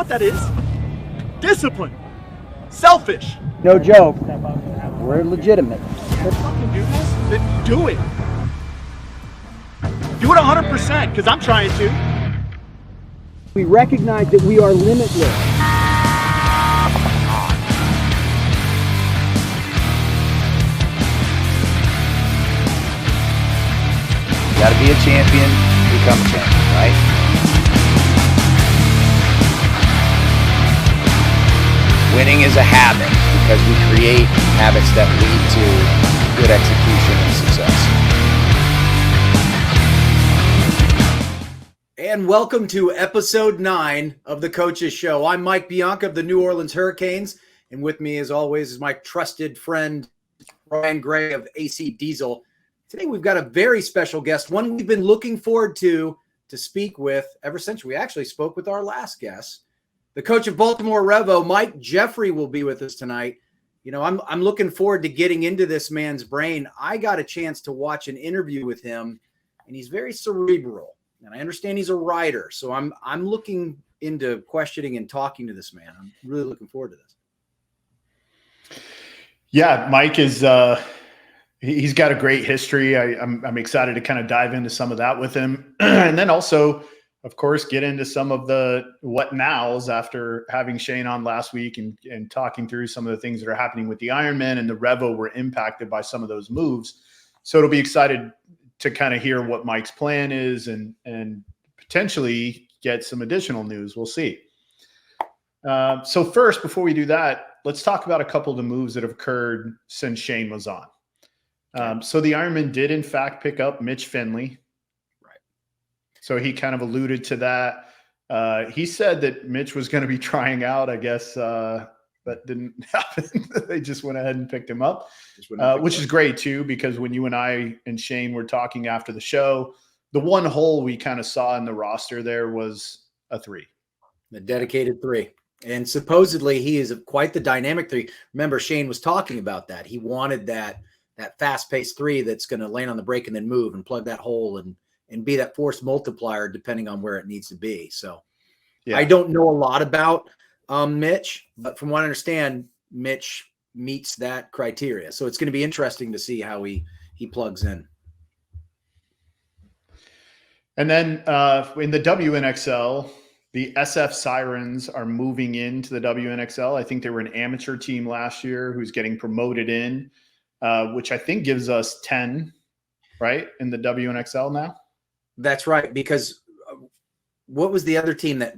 what that is? Discipline. Selfish. No joke. We're legitimate. Fucking do this? Then do it. Do it 100%, because I'm trying to. We recognize that we are limitless. You gotta be a champion to become a champion, right? Winning is a habit because we create habits that lead to good execution and success. And welcome to episode 9 of the Coaches Show. I'm Mike Bianca of the New Orleans Hurricanes, and with me, as always, is my trusted friend, Ryan Gray of AC Diesel. Today, we've got a very special guest, one we've been looking forward to speak with ever since we actually spoke with our last guest. The coach of Baltimore Revo, Mike Jeffrey, will be with us tonight. You know, I'm looking forward to getting into this man's brain. I got a chance to watch an interview with him, and he's very cerebral. And I understand he's a writer, so I'm looking into questioning and talking to this man. I'm really looking forward to this. Yeah, Mike is he's got a great history. I'm excited to kind of dive into some of that with him, and then also, of course, get into some of the what nows after having Shane on last week and talking through some of the things that are happening with the Ironman and the Revo were impacted by some of those moves. So it'll be excited to kind of hear what Mike's plan is and potentially get some additional news. We'll see. So first, before we do that, let's talk about a couple of the moves that have occurred since Shane was on. So the Ironman did, in fact, pick up Mitch Finley. So he kind of alluded to that. He said that Mitch was going to be trying out. I guess that didn't happen. They just went ahead and picked him up, which is great too, because when you and I and Shane were talking after the show, the one hole we kind of saw in the roster there was a 3. The dedicated 3. And supposedly he is quite the dynamic 3. Remember, Shane was talking about that. He wanted that fast-paced 3 that's going to land on the break and then move and plug that hole and be that force multiplier depending on where it needs to be. So yeah. I don't know a lot about Mitch, but from what I understand, Mitch meets that criteria. So it's going to be interesting to see how he plugs in. And then in the WNXL, the SF Sirens are moving into the WNXL. I think they were an amateur team last year who's getting promoted in, which I think gives us 10, right, in the WNXL now. That's right, because what was the other team that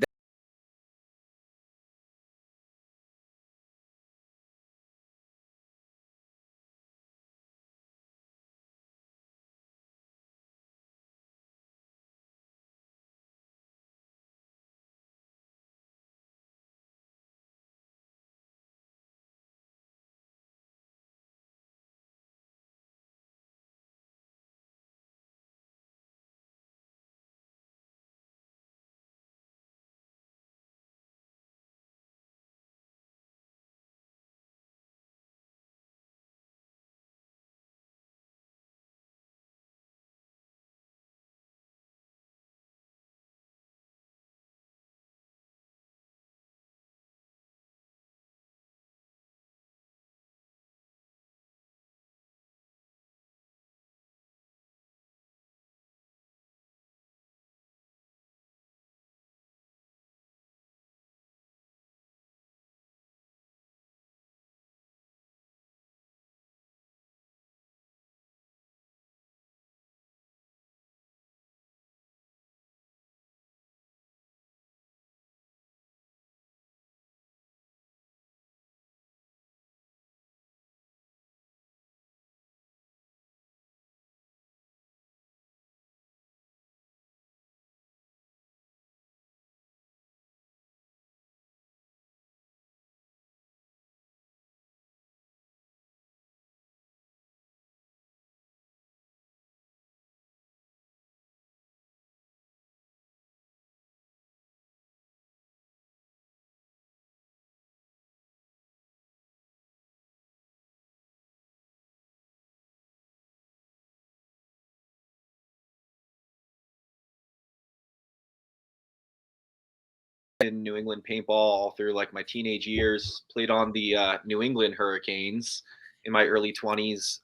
in New England paintball all through like my teenage years. Played on the New England Hurricanes in my early 20s,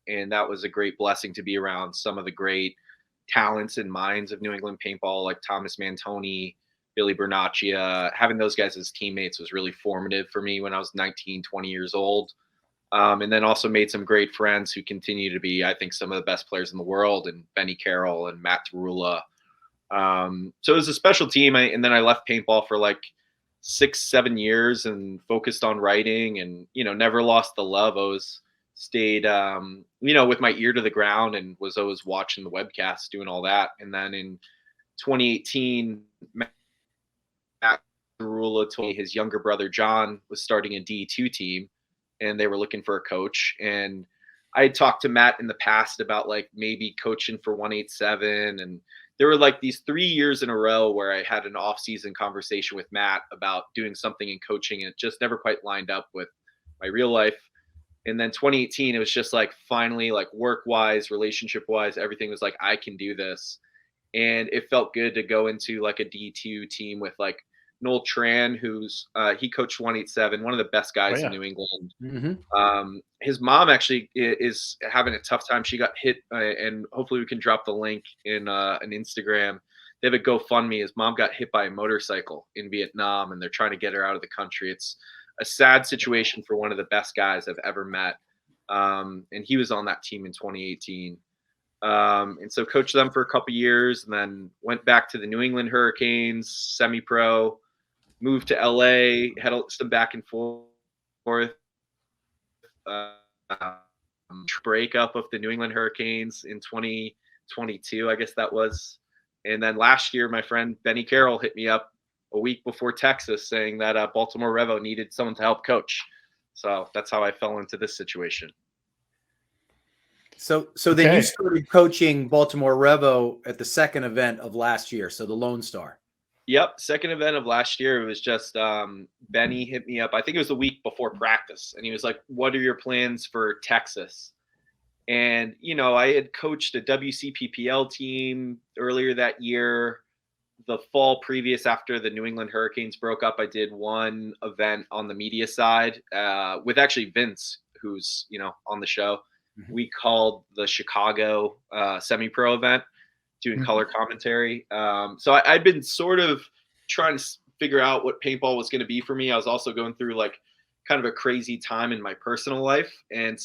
and that was a great blessing to be around some of the great talents and minds of New England paintball, like Thomas Mantoni, Billy Bernaccia. Having those guys as teammates was really formative for me when I was 19, 20 years old. And then also made some great friends who continue to be, I think, some of the best players in the world, and Benny Carroll and Matt Tarula. So it was a special team. And then I left paintball for like 6-7 years and focused on writing, and, never lost the love. I always stayed, with my ear to the ground, and was always watching the webcasts, doing all that. And then in 2018, Matt Tarula told me his younger brother, John, was starting a D2 team, and they were looking for a coach. And I had talked to Matt in the past about like maybe coaching for 187. And there were like these 3 years in a row where I had an off-season conversation with Matt about doing something in coaching, and it just never quite lined up with my real life. And then 2018, it was just like finally, like work-wise, relationship-wise, everything was like, I can do this. And it felt good to go into like a D2 team with like Noel Tran, who's he coached 187, one of the best guys in New England. Mm-hmm. His mom actually is having a tough time. She got hit, and hopefully we can drop the link in an Instagram. They have a GoFundMe. His mom got hit by a motorcycle in Vietnam, and they're trying to get her out of the country. It's a sad situation for one of the best guys I've ever met. And he was on that team in 2018. And so coached them for a couple years, and then went back to the New England Hurricanes, semi-pro, moved to LA, had some back and forth. Breakup of the New England Hurricanes in 2022, I guess that was. And then last year, my friend Benny Carroll hit me up a week before Texas saying that Baltimore Revo needed someone to help coach. So that's how I fell into this situation. So then you started coaching Baltimore Revo at the second event of last year, so the Lone Star. Yep, second event of last year. It was just Benny hit me up. I think it was the week before practice, and he was like, "What are your plans for Texas?" And I had coached a WCPPL team earlier that year. The fall previous, after the New England Hurricanes broke up, I did one event on the media side with actually Vince, who's on the show. Mm-hmm. We called the Chicago semi-pro event, doing color commentary. So I'd been sort of trying to figure out what paintball was going to be for me. I was also going through like kind of a crazy time in my personal life. And,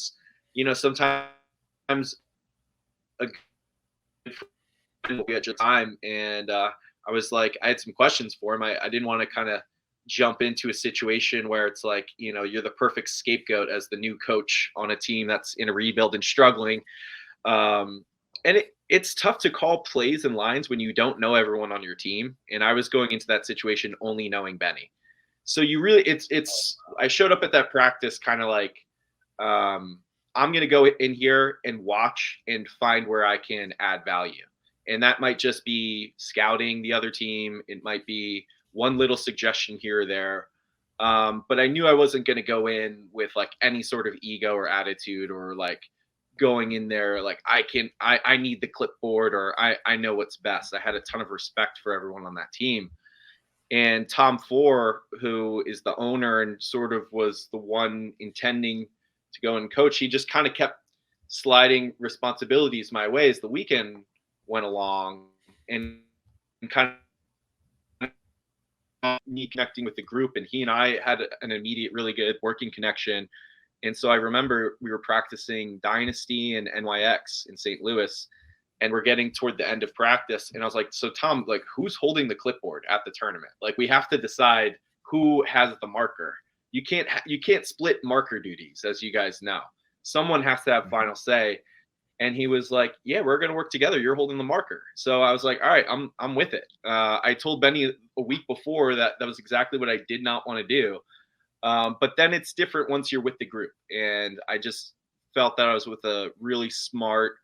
sometimes a good time. And I was like, I had some questions for him. I didn't want to kind of jump into a situation where it's like, you're the perfect scapegoat as the new coach on a team that's in a rebuild and struggling. And it's tough to call plays and lines when you don't know everyone on your team. And I was going into that situation only knowing Benny. So I showed up at that practice kind of like, I'm going to go in here and watch and find where I can add value. And that might just be scouting the other team. It might be one little suggestion here or there. But I knew I wasn't going to go in with like any sort of ego or attitude, or like going in there like I need the clipboard, or I know what's best. I had a ton of respect for everyone on that team. And Tom Four, who is the owner and sort of was the one intending to go and coach, he just kind of kept sliding responsibilities my way as the weekend went along, and kind of me connecting with the group. And he and I had an immediate really good working connection. And so I remember we were practicing Dynasty and NYX in St. Louis, and we're getting toward the end of practice. And I was like, so Tom, like, who's holding the clipboard at the tournament? Like, we have to decide who has the marker. You can't split marker duties, as you guys know. Someone has to have final say. And he was like, yeah, we're going to work together. You're holding the marker. So I was like, all right, I'm with it. I told Benny a week before that was exactly what I did not want to do. But then it's different once you're with the group. And I just felt that I was with a really smart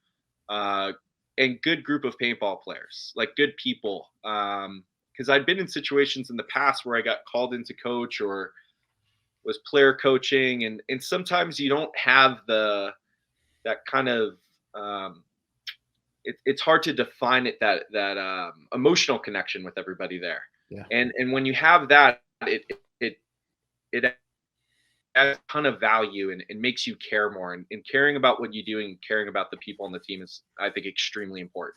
and good group of paintball players, like good people. Because I'd been in situations in the past where I got called in to coach or was player coaching. And sometimes you don't have that kind of, it's hard to define it, that emotional connection with everybody there. Yeah. And when you have that, it adds a ton of value and makes you care more. And caring about what you do and caring about the people on the team is, I think, extremely important.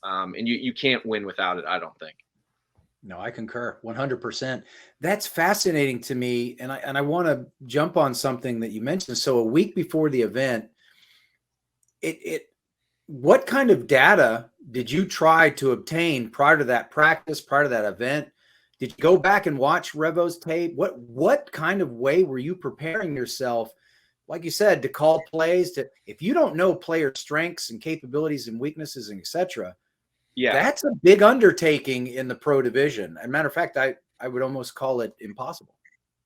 And you can't win without it, I don't think. No, I concur 100%. That's fascinating to me. And I want to jump on something that you mentioned. So a week before the event, what kind of data did you try to obtain prior to that practice, prior to that event? Did you go back and watch Revo's tape? What kind of way were you preparing yourself, like you said, to call plays? If you don't know player strengths and capabilities and weaknesses and etc., Yeah. that's a big undertaking in the pro division. As a matter of fact, I would almost call it impossible.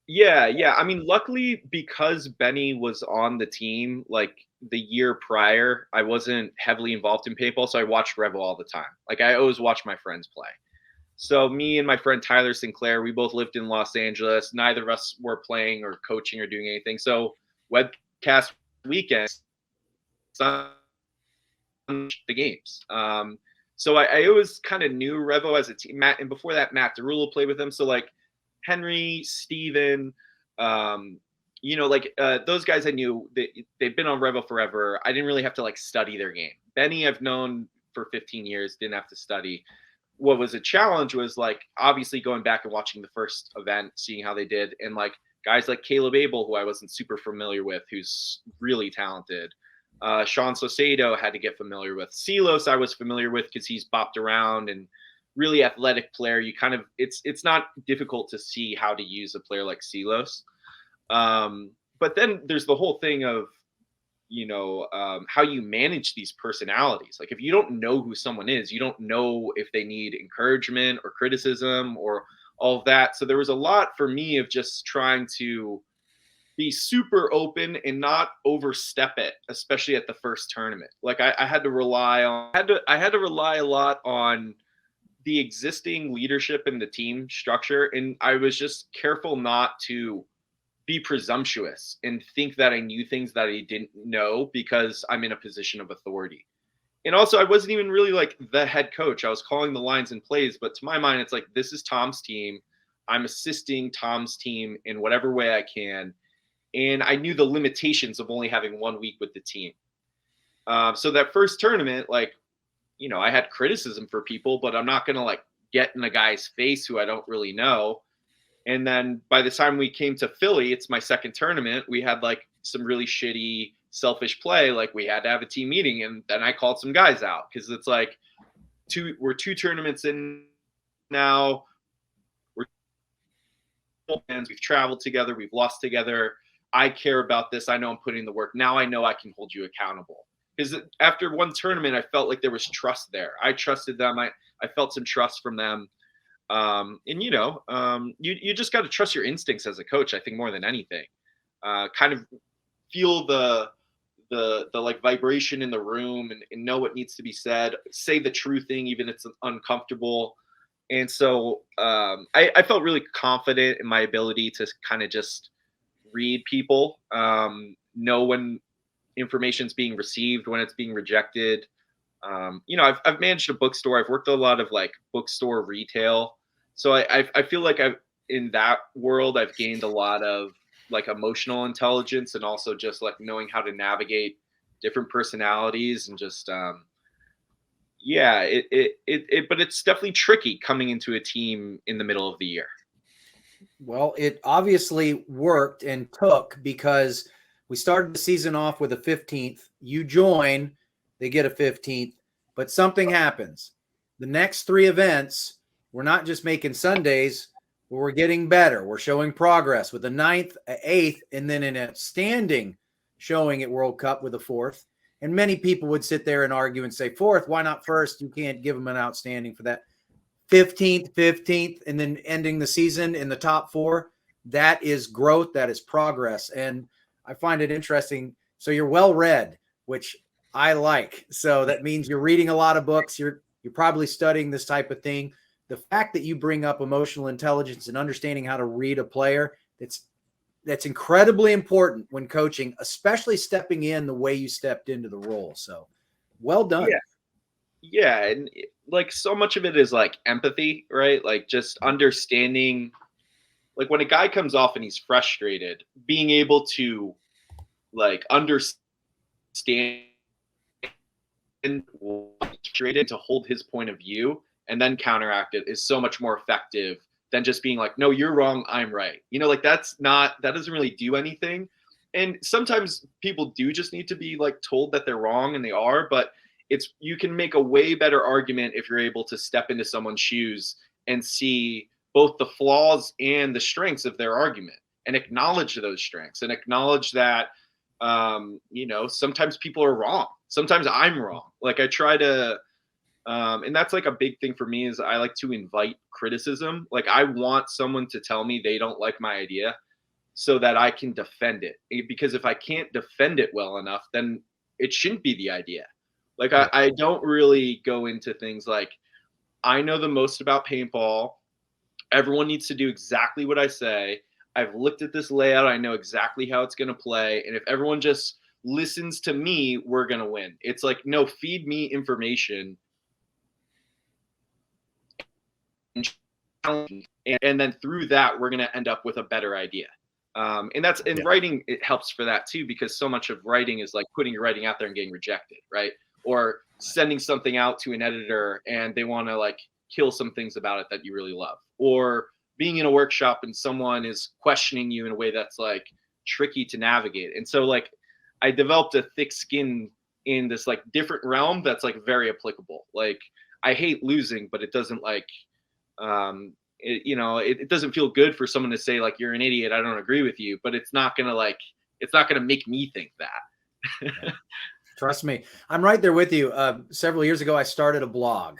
Yeah. I mean, luckily, because Benny was on the team, like the year prior, I wasn't heavily involved in paintball, so I watched Revo all the time. Like I always watched my friends play. So me and my friend Tyler Sinclair, we both lived in Los Angeles. Neither of us were playing or coaching or doing anything. So webcast weekends, the games. So I always kind of knew Revo as a team. Matt, and before that, Matt Derulo played with him. So like Henry, Steven, those guys I knew, they've been on Revo forever. I didn't really have to like study their game. Benny I've known for 15 years, didn't have to study. What was a challenge was like obviously going back and watching the first event, seeing how they did, and like guys like Caleb Abel, who I wasn't super familiar with, who's really talented. Sean Saucedo had to get familiar with. Silos I was familiar with because he's bopped around and really athletic player. You kind of it's not difficult to see how to use a player like Silos. But then there's the whole thing of how you manage these personalities. Like if you don't know who someone is, you don't know if they need encouragement or criticism or all of that. So there was a lot for me of just trying to be super open and not overstep it, especially at the first tournament. Like I had to rely a lot on the existing leadership in the team structure. And I was just careful not to be presumptuous and think that I knew things that I didn't know because I'm in a position of authority. And also I wasn't even really like the head coach. I was calling the lines and plays, but to my mind, it's like, this is Tom's team. I'm assisting Tom's team in whatever way I can. And I knew the limitations of only having 1 week with the team. So that first tournament, like, I had criticism for people, but I'm not going to like get in a guy's face who I don't really know. And then by the time we came to Philly, it's my second tournament. We had like some really shitty, selfish play. Like we had to have a team meeting, and then I called some guys out because it's like we're 2 tournaments in now. We're fans. We've traveled together. We've lost together. I care about this. I know I'm putting the work. Now I know I can hold you accountable. Because after one tournament, I felt like there was trust there. I trusted them. I felt some trust from them. You just got to trust your instincts as a coach, I think, more than anything. Kind of feel the like vibration in the room and know what needs to be said. Say the true thing, even if it's uncomfortable. And so I felt really confident in my ability to kind of just read people, know when information's being received, when it's being rejected. I've managed a bookstore. I've worked a lot of like bookstore retail. So I feel like in that world, I've gained a lot of like emotional intelligence and also just like knowing how to navigate different personalities and just, but it's definitely tricky coming into a team in the middle of the year. Well, it obviously worked and took because we started the season off with a 15th. You join, they get a 15th, but something happens. The next 3 events, we're not just making Sundays, but we're getting better. We're showing progress with a 9th, an 8th, and then an outstanding showing at World Cup with a 4th. And many people would sit there and argue and say, 4th, why not 1st? You can't give them an outstanding for that. 15th, and then ending the season in the top 4. That is growth. That is progress. And I find it interesting. So you're well read, which I like. So that means you're reading a lot of books. You're probably studying this type of thing. The fact that you bring up emotional intelligence and understanding how to read a player, that's incredibly important when coaching, especially stepping in the way you stepped into the role. So well done. Yeah, and like so much of it is like empathy, right? Like just understanding, like when a guy comes off and he's frustrated, being able to like understand frustrated to hold his point of view and then counteract it is so much more effective than just being like, no, you're wrong, I'm right. Like that doesn't really do anything. And sometimes people do just need to be like told that they're wrong, and they are, but you can make a way better argument if you're able to step into someone's shoes and see both the flaws and the strengths of their argument and acknowledge those strengths and acknowledge that sometimes people are wrong. Sometimes I'm wrong. Like I try to, and that's like a big thing for me is I like to invite criticism. Like I want someone to tell me they don't like my idea so that I can defend it. Because if I can't defend it well enough, then it shouldn't be the idea. Like I don't really go into things like, I know the most about paintball. Everyone needs to do exactly what I say. I've looked at this layout. I know exactly how it's going to play. And if everyone just listens to me, we're going to win. It's like, no, feed me information. And then through that, we're going to end up with a better idea. And that's in writing. It helps for that too, because so much of writing is like putting your writing out there and getting rejected, right? Or sending something out to an editor and they want to like kill some things about it that you really love, or being in a workshop and someone is questioning you in a way that's like tricky to navigate. And so like I developed a thick skin in this like different realm that's like very applicable. Like I hate losing, but it doesn't like, it doesn't feel good for someone to say like, you're an idiot, I don't agree with you, but it's not going to make me think that. Trust me. I'm right there with you. Several years ago, I started a blog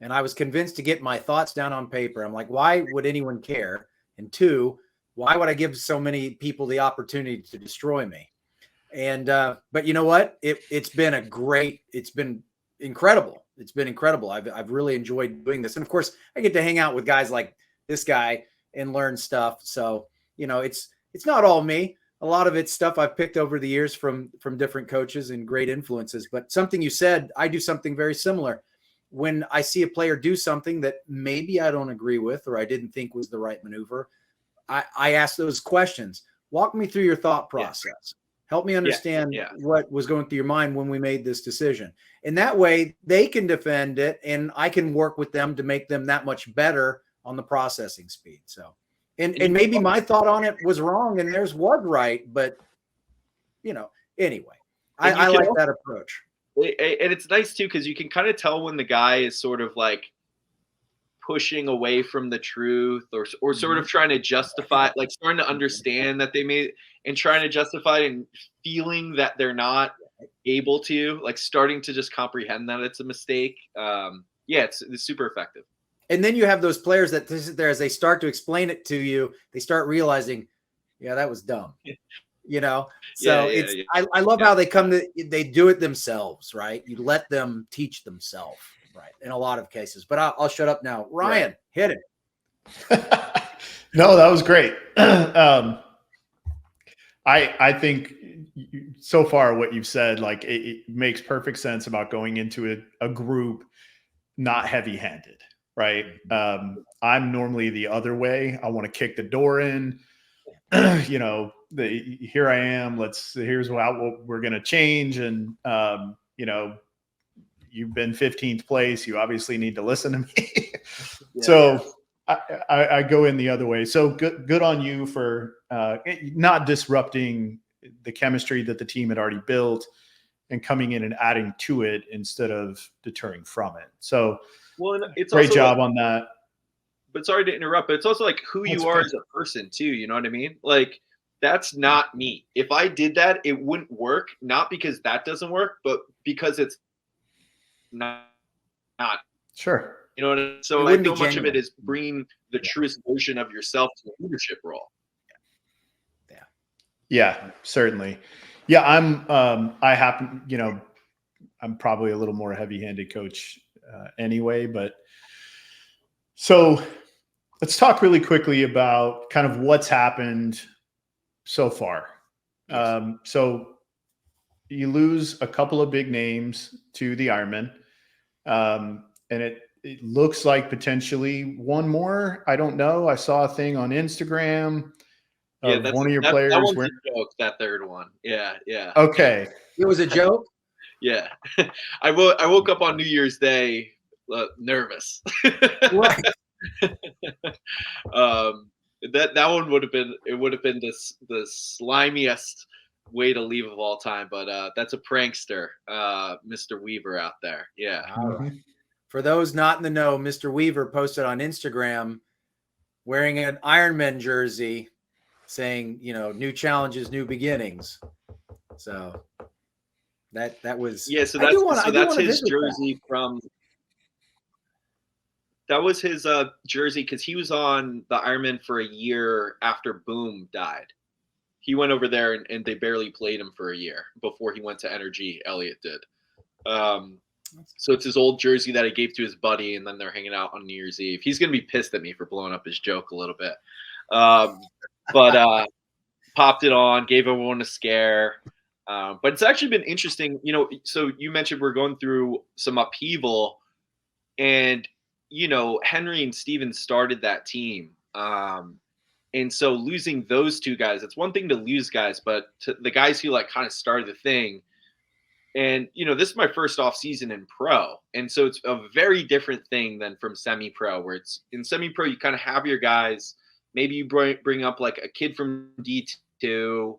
and I was convinced to get my thoughts down on paper. I'm like, why would anyone care? And two, why would I give so many people the opportunity to destroy me? And, but you know what? It's been incredible. It's been incredible. I've really enjoyed doing this. And of course I get to hang out with guys like this guy and learn stuff. So, it's not all me. A lot of it's stuff I've picked over the years from different coaches and great influences. But something you said, I do something very similar. When I see a player do something that maybe I don't agree with or I didn't think was the right maneuver, I ask those questions. Walk me through your thought process. Help me understand what was going through your mind when we made this decision. And that way they can defend it and I can work with them to make them that much better on the processing speed. So, and maybe my thought on it was wrong and theirs was right, but anyway, I like that approach. And it's nice too, because you can kind of tell when the guy is sort of like pushing away from the truth or sort of trying to justify, like starting to understand that they made and trying to justify it and feeling that they're not able to, like starting to just comprehend that it's a mistake. It's super effective. And then you have those players that sit there as they start to explain it to you, they start realizing, that was dumb. I love how they do it themselves, right? You let them teach themselves, right? In a lot of cases, but I'll shut up now. Ryan, hit it. No, that was great. I think so far what you've said, like it makes perfect sense about going into a group not heavy-handed, right? I'm normally the other way. I want to kick the door in, here I am. Here's what we're going to change. And, you've been 15th place. You obviously need to listen to me. So I go in the other way. So good on you for not disrupting the chemistry that the team had already built and coming in and adding to it instead of deterring from it. So it's great job on that. But sorry to interrupt, but it's also like who you are as a person too. You know what I mean? Like that's not me. If I did that, it wouldn't work. Not because that doesn't work, but because it's not. Sure. You know what I mean? So like so much of it is bringing the truest version of yourself to the leadership role. Yeah, certainly. Yeah, I'm probably a little more heavy-handed coach anyway, but so let's talk really quickly about kind of what's happened so far. So you lose a couple of big names to the Ironman. And it looks like potentially one more. I don't know. I saw a thing on Instagram of that's one of your that players. one's a joke. That third one, yeah. Okay. It was a joke. Yeah, I woke up on New Year's Day nervous. Right. That one would have been the slimiest way to leave of all time, but that's a prankster, Mr. Weaver out there. Yeah. All right. For those not in the know, Mr. Weaver posted on Instagram wearing an Ironman jersey saying, new challenges, new beginnings. So that was So that's his jersey from. That was his jersey because he was on the Ironman for a year after Boom died. He went over there and they barely played him for a year before he went to Energy. Elliot did. So it's his old jersey that he gave to his buddy, and then they're hanging out on New Year's Eve. He's gonna be pissed at me for blowing up his joke a little bit, but popped it on, gave everyone a scare. But it's actually been interesting, So you mentioned we're going through some upheaval, and Henry and Steven started that team. And so losing those two guys, it's one thing to lose guys, but to the guys who kind of started the thing. And, this is my first off season in pro. And so it's a very different thing than from semi-pro, where it's in semi-pro, you kind of have your guys. Maybe you bring up like a kid from D2.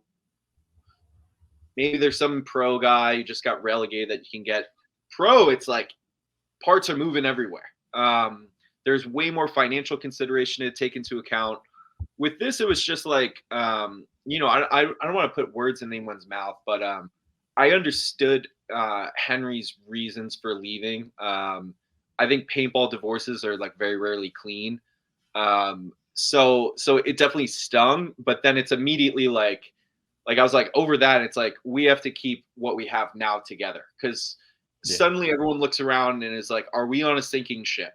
Maybe there's some pro guy who just got relegated that you can get. Pro, it's like parts are moving everywhere. There's way more financial consideration to take into account. With this, it was just like, I don't want to put words in anyone's mouth, but I understood Henry's reasons for leaving. I think paintball divorces are very rarely clean. So it definitely stung, but then it's immediately like I was over that. It's we have to keep what we have now together, because suddenly everyone looks around and is like, are we on a sinking ship?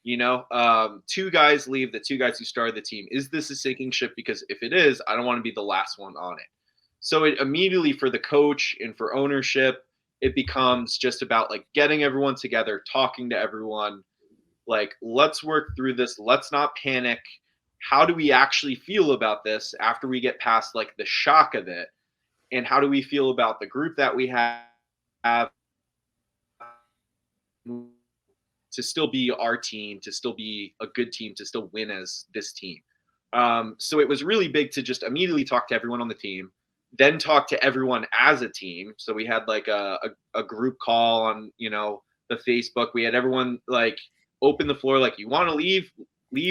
Two guys leave, the two guys who started the team. Is this a sinking ship? Because if it is, I don't want to be the last one on it. So it immediately, for the coach and for ownership, it becomes just about getting everyone together, talking to everyone, let's work through this. Let's not panic. How do we actually feel about this after we get past the shock of it? And how do we feel about the group that we have to still be our team, to still be a good team, to still win as this team? So it was really big to just immediately talk to everyone on the team, then talk to everyone as a team. So we had a group call on, the Facebook. We had everyone open the floor. You want to leave,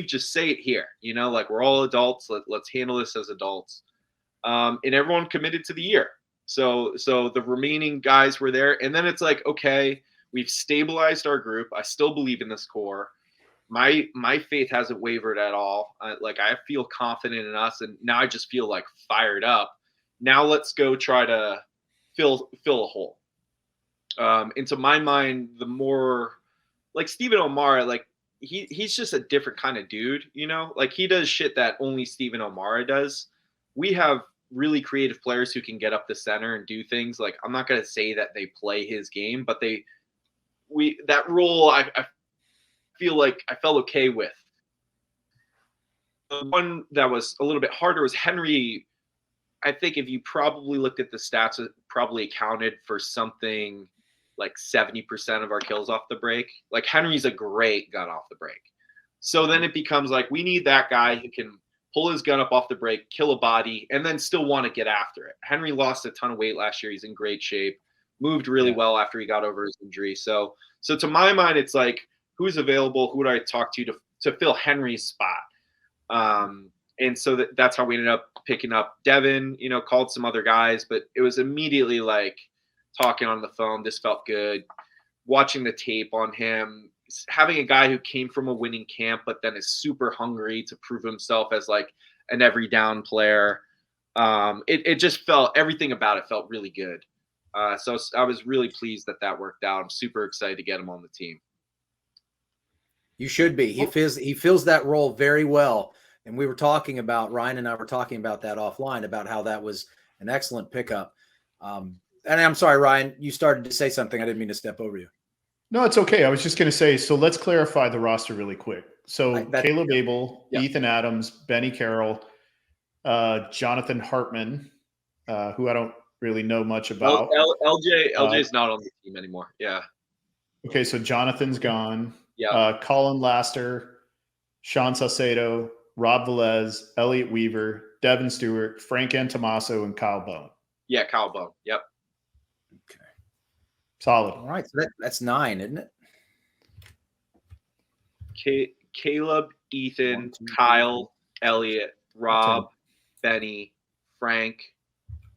just say it here. We're all adults. Let's handle this as adults. And everyone committed to the year. So the remaining guys were there. And then it's okay, we've stabilized our group. I still believe in this core. My faith hasn't wavered at all. I feel confident in us, and now I just feel fired up. Now let's go try to fill a hole. And to my mind, the more Stephen O'Mara, he's just a different kind of dude, he does shit that only Stephen O'Mara does. We have really creative players who can get up the center and do things. I'm not going to say that they play his game, but that role, I feel I felt okay with. The one that was a little bit harder was Henry. I think if you probably looked at the stats, it probably accounted for something 70% of our kills off the break. Henry's a great gun off the break. So then it becomes we need that guy who can pull his gun up off the break, kill a body, and then still want to get after it. Henry lost a ton of weight last year. He's in great shape. Moved really well after he got over his injury. So to my mind, it's who's available? Who would I talk to fill Henry's spot? And so that's how we ended up picking up Devin, called some other guys, but it was immediately talking on the phone. This felt good. Watching the tape on him, having a guy who came from a winning camp, but then is super hungry to prove himself as an every down player. It just felt, everything about it felt really good. So I was really pleased that worked out. I'm super excited to get him on the team. You should be. He fills that role very well. And we were talking about, Ryan and I were talking about that offline, about how that was an excellent pickup. And I'm sorry, Ryan, you started to say something. I didn't mean to step over you. No, it's okay. I was just going to say, so let's clarify the roster really quick. So Caleb Abel, yeah. Ethan Adams, Benny Carroll, Jonathan Hartman, who I don't really know much about. LJ's not on the team anymore. Yeah. Okay, so Jonathan's gone. Yeah. Colin Laster, Sean Saucedo, Rob Velez, Elliot Weaver, Devin Stewart, Frank Antomaso, and Kyle Bone. Yeah, Kyle Bone. Yep. Okay. Solid. All right. So that's 9, isn't it? Caleb, Ethan, 1, 2, 3, Kyle, Elliot, Rob, 10. Benny, Frank,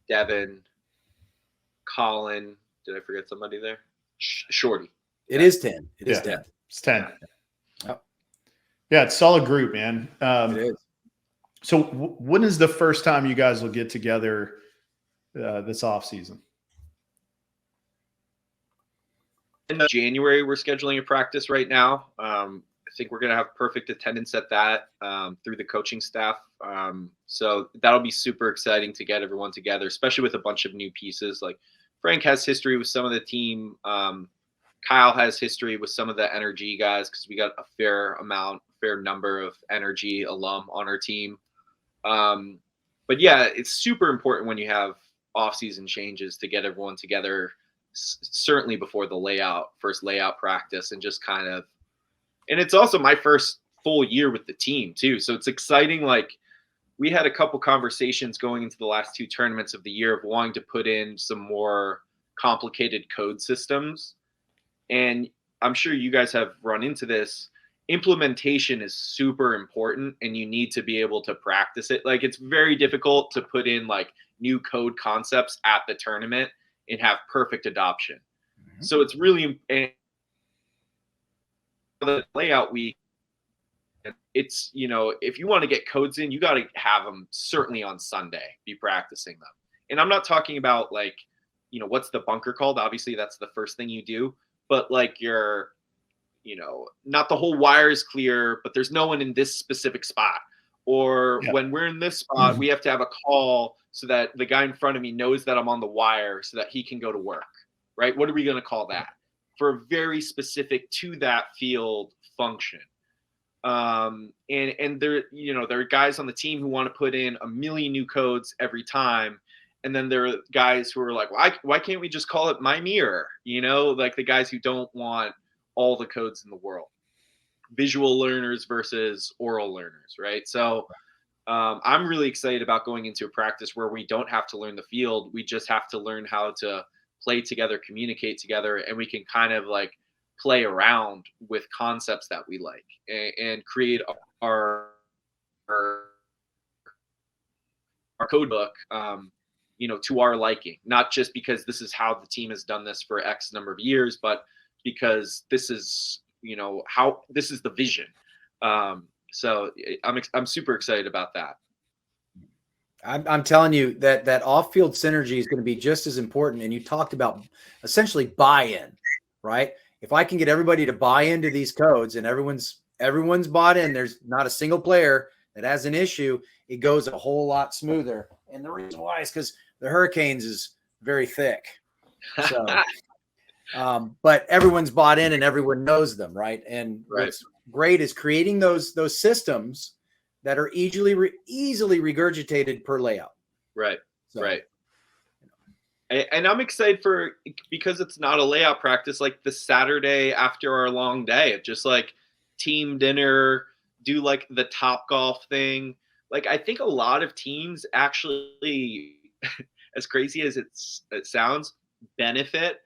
Devin, Colin. Did I forget somebody there? Shorty. It is 10. It is 10. It's 10. Yep. Yeah, it's a solid group, man. It is. So when is the first time you guys will get together this off season? In January, we're scheduling a practice right now. I think we're going to have perfect attendance at that through the coaching staff. So that'll be super exciting to get everyone together, especially with a bunch of new pieces. Like Frank has history with some of the team. Kyle has history with some of the energy guys because we got a fair number of energy alum on our team. But yeah, it's super important when you have off-season changes to get everyone together, certainly before the first layout practice, and just kind of, and it's also my first full year with the team too. So it's exciting. Like we had a couple conversations going into the last 2 tournaments of the year of wanting to put in some more complicated code systems. And I'm sure you guys have run into this. Implementation is super important and you need to be able to practice it. Like it's very difficult to put in like new code concepts at the tournament and have perfect adoption. Mm-hmm. So it's really the layout week. It's, if you want to get codes in, you got to have them certainly on Sunday, be practicing them. And I'm not talking about like, what's the bunker called? Obviously that's the first thing you do, but like you're, not the whole wire is clear, but there's no one in this specific spot. Or when we're in this spot, we have to have a call so that the guy in front of me knows that I'm on the wire so that he can go to work, right? What are we going to call that? For a very specific to that field function. And there, there are guys on the team who want to put in a million new codes every time. And then there are guys who are like, why can't we just call it my mirror? Like the guys who don't want all the codes in the world. Visual learners versus oral learners, right? So I'm really excited about going into a practice where we don't have to learn the field. We just have to learn how to play together, communicate together, and we can kind of like play around with concepts that we like and create our code book, to our liking, not just because this is how the team has done this for X number of years, but because this is, how this is the vision. So I'm super excited about that. I'm telling you that off-field synergy is going to be just as important. And you talked about essentially buy-in, right? If I can get everybody to buy into these codes and everyone's bought in, there's not a single player that has an issue, it goes a whole lot smoother. And the reason why is because the Hurricanes is very thick. So, but everyone's bought in and everyone knows them, right? And what's great is creating those systems that are easily regurgitated per layout. Right. So, right. And I'm excited because it's not a layout practice, like the Saturday after our long day of just like team dinner, do like the Top Golf thing. Like I think a lot of teams actually, as crazy as it sounds, benefit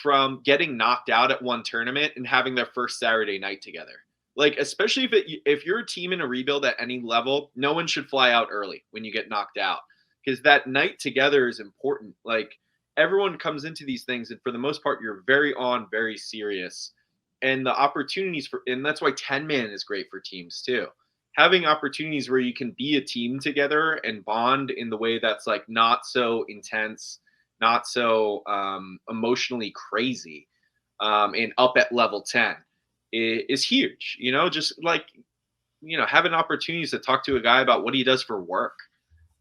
from getting knocked out at one tournament and having their first Saturday night together. Like, especially if you're a team in a rebuild at any level, no one should fly out early when you get knocked out, because that night together is important. Like everyone comes into these things and for the most part, you're very serious, and the opportunities and that's why 10-man is great for teams too. Having opportunities where you can be a team together and bond in the way that's like not so intense, not so emotionally crazy, and up at level 10 is huge. Just like, having opportunities to talk to a guy about what he does for work,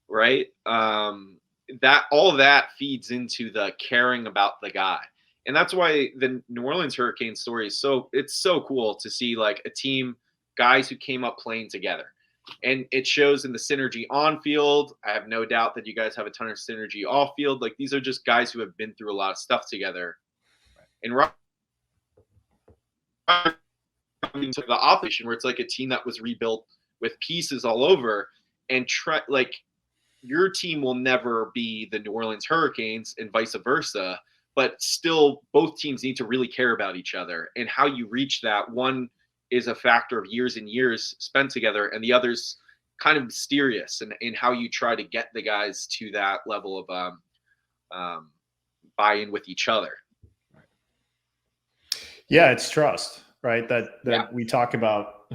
right? That all of that feeds into the caring about the guy. And that's why the New Orleans Hurricanes story is it's so cool to see like a team, guys who came up playing together. And it shows in the synergy on field. I have no doubt that you guys have a ton of synergy off field. Like these are just guys who have been through a lot of stuff together. And right to the opposition, where it's like a team that was rebuilt with pieces all over, and like your team will never be the New Orleans Hurricanes and vice versa. But still, both teams need to really care about each other, and how you reach that one is a factor of years and years spent together, and the other's kind of mysterious in how you try to get the guys to that level of buy-in with each other. Yeah, it's trust, right? That we talk about.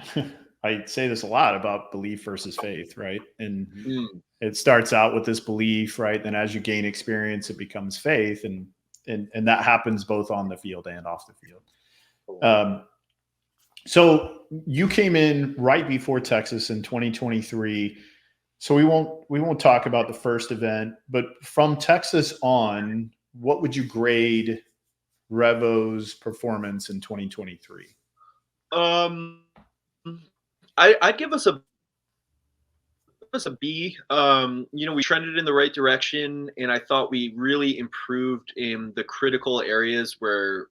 I say this a lot about belief versus faith, right? And it starts out with this belief, right? Then as you gain experience, it becomes faith, and that happens both on the field and off the field. So you came in right before Texas in 2023. So we won't talk about the first event, but from Texas on, what would you grade Revo's performance in 2023? I'd give us a B. We trended in the right direction, and I thought we really improved in the critical areas, where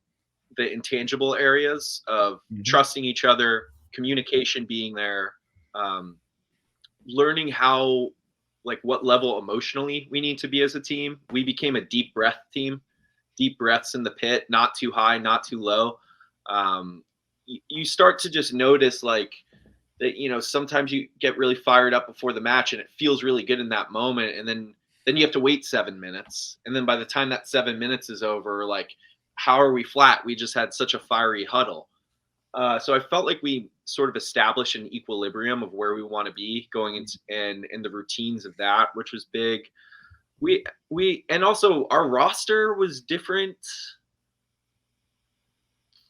the intangible areas of trusting each other, communication being there, learning how, like, what level emotionally we need to be as a team. We became a deep breath team, deep breaths in the pit, not too high, not too low. You start to just notice, like, that, sometimes you get really fired up before the match and it feels really good in that moment. And then you have to wait 7 minutes. And then by the time that 7 minutes is over, like, how are we flat? We just had such a fiery huddle. So I felt like we sort of established an equilibrium of where we want to be going into and the routines of that, which was big. And also our roster was different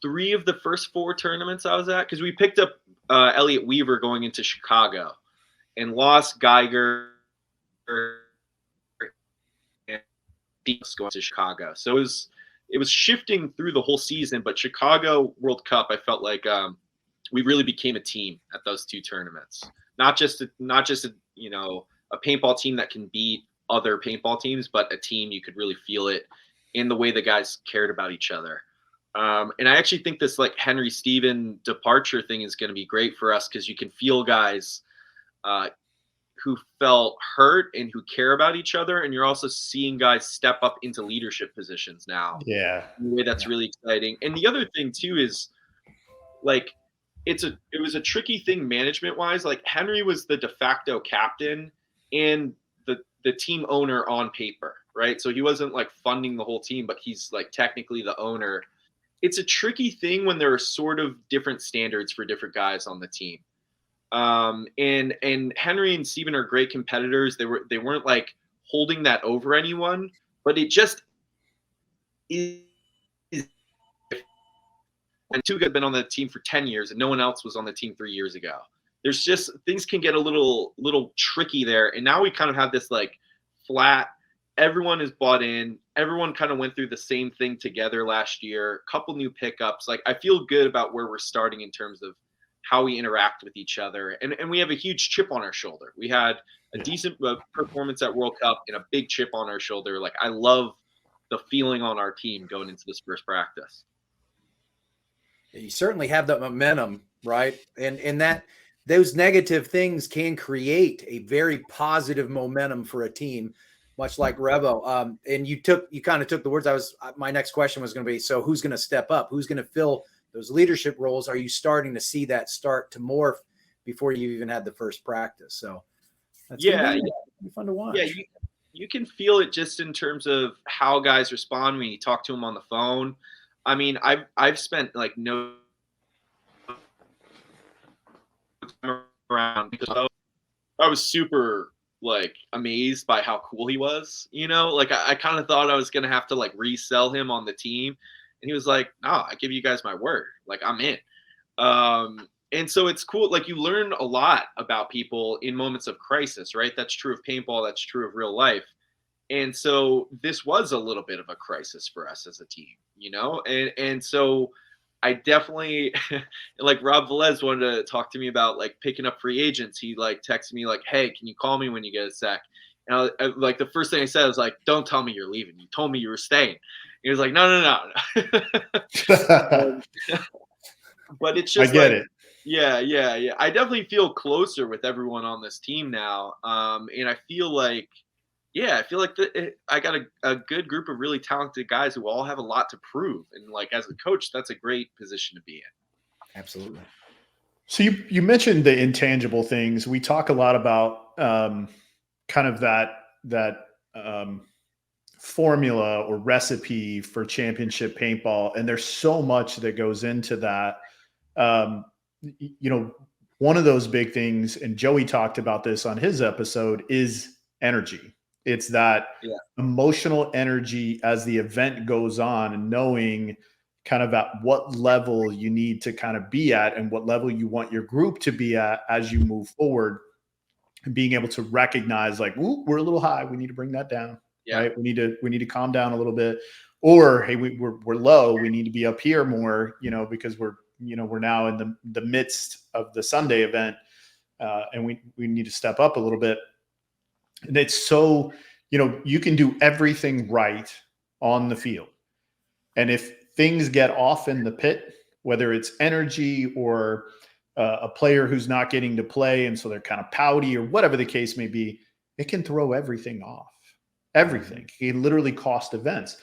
3 of the first 4 tournaments I was at, because we picked up Elliot Weaver going into Chicago and lost Geiger and going to Chicago. So it was shifting through the whole season, but Chicago World Cup, I felt like we really became a team at those 2 tournaments. Not just a paintball team that can beat other paintball teams, but a team you could really feel it in the way the guys cared about each other. And I actually think this, like, Henry Steven departure thing is going to be great for us, because you can feel guys who felt hurt and who care about each other. And you're also seeing guys step up into leadership positions now. Yeah. In a way that's really exciting. And the other thing too is, like, it was a tricky thing management wise. Like, Henry was the de facto captain and the team owner on paper, right? So he wasn't, like, funding the whole team, but he's, like, technically the owner. It's a tricky thing when there are sort of different standards for different guys on the team. And Henry and Steven are great competitors. They weren't, like, holding that over anyone, but it just is. And 2 had been on the team for 10 years and no one else was on the team 3 years ago. There's just, things can get a little tricky there. And now we kind of have this, like, flat, everyone is bought in. Everyone kind of went through the same thing together last year. A couple new pickups. Like, I feel good about where we're starting in terms of how we interact with each other. And we have a huge chip on our shoulder. We had a decent performance at World Cup and a big chip on our shoulder. Like, I love the feeling on our team going into this first practice. You certainly have that momentum, right? And that those negative things can create a very positive momentum for a team, much like Revo. And you kind of took the words. My next question was going to be, so who's going to step up? Who's going to fill those leadership roles? Are you starting to see that start to morph before you even had the first practice? So that's gonna be fun to watch. Yeah, you can feel it just in terms of how guys respond when you talk to them on the phone. I mean, I've spent, like, no time around, because I was super, like, amazed by how cool he was. Like, I kind of thought I was gonna have to, like, resell him on the team, and he was like, "No, I give you guys my word. Like, I'm in." And so it's cool. Like, you learn a lot about people in moments of crisis, right? That's true of paintball. That's true of real life. And so this was a little bit of a crisis for us as a team, and so I definitely like Rob Velez wanted to talk to me about like picking up free agents. He like texted me like, "Hey, can you call me when you get a sec?" And like the first thing I said was like, "Don't tell me you're leaving. You told me you were staying." He was like, "No, no." But it's I just get like, it. yeah. I definitely feel closer with everyone on this team now, and I feel like, I got a good group of really talented guys who all have a lot to prove, and like as a coach, that's a great position to be in. Absolutely. So you mentioned the intangible things. We talk a lot about kind of that formula or recipe for championship paintball, and there's so much that goes into that. One of those big things, and Joey talked about this on his episode, is energy. It's that emotional energy as the event goes on, and knowing kind of at what level you need to kind of be at and what level you want your group to be at as you move forward, and being able to recognize like, ooh, we're a little high, we need to bring that down. Yeah. Right. We need to calm down a little bit, or, hey, we're low, we need to be up here more, because we're now in the midst of the Sunday event. And we need to step up a little bit. And it's so, you can do everything right on the field. And if things get off in the pit, whether it's energy or a player who's not getting to play, and so they're kind of pouty or whatever the case may be, it can throw everything off. Everything. It can literally cost events.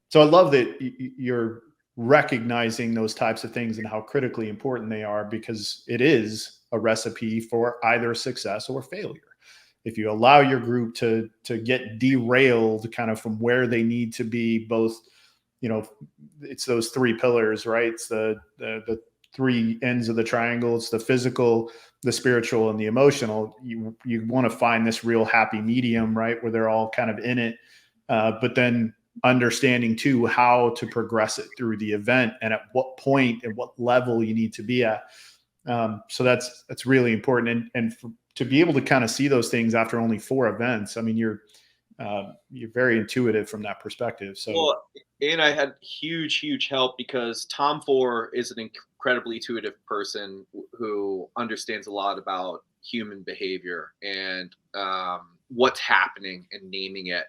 So I love that you're recognizing those types of things and how critically important they are, because it is a recipe for either success or failure. If you allow your group to get derailed kind of from where they need to be, both, it's those three pillars, right? It's the three ends of the triangle. It's the physical, the spiritual, and the emotional. You want to find this real happy medium, right? Where they're all kind of in it. But then understanding too how to progress it through the event and at what point and what level you need to be at. So that's really important. And to be able to kind of see those things after only 4 events, I mean, you're very intuitive from that perspective. So, well, and I had huge help because Tom Four is an incredibly intuitive person who understands a lot about human behavior and what's happening and naming it.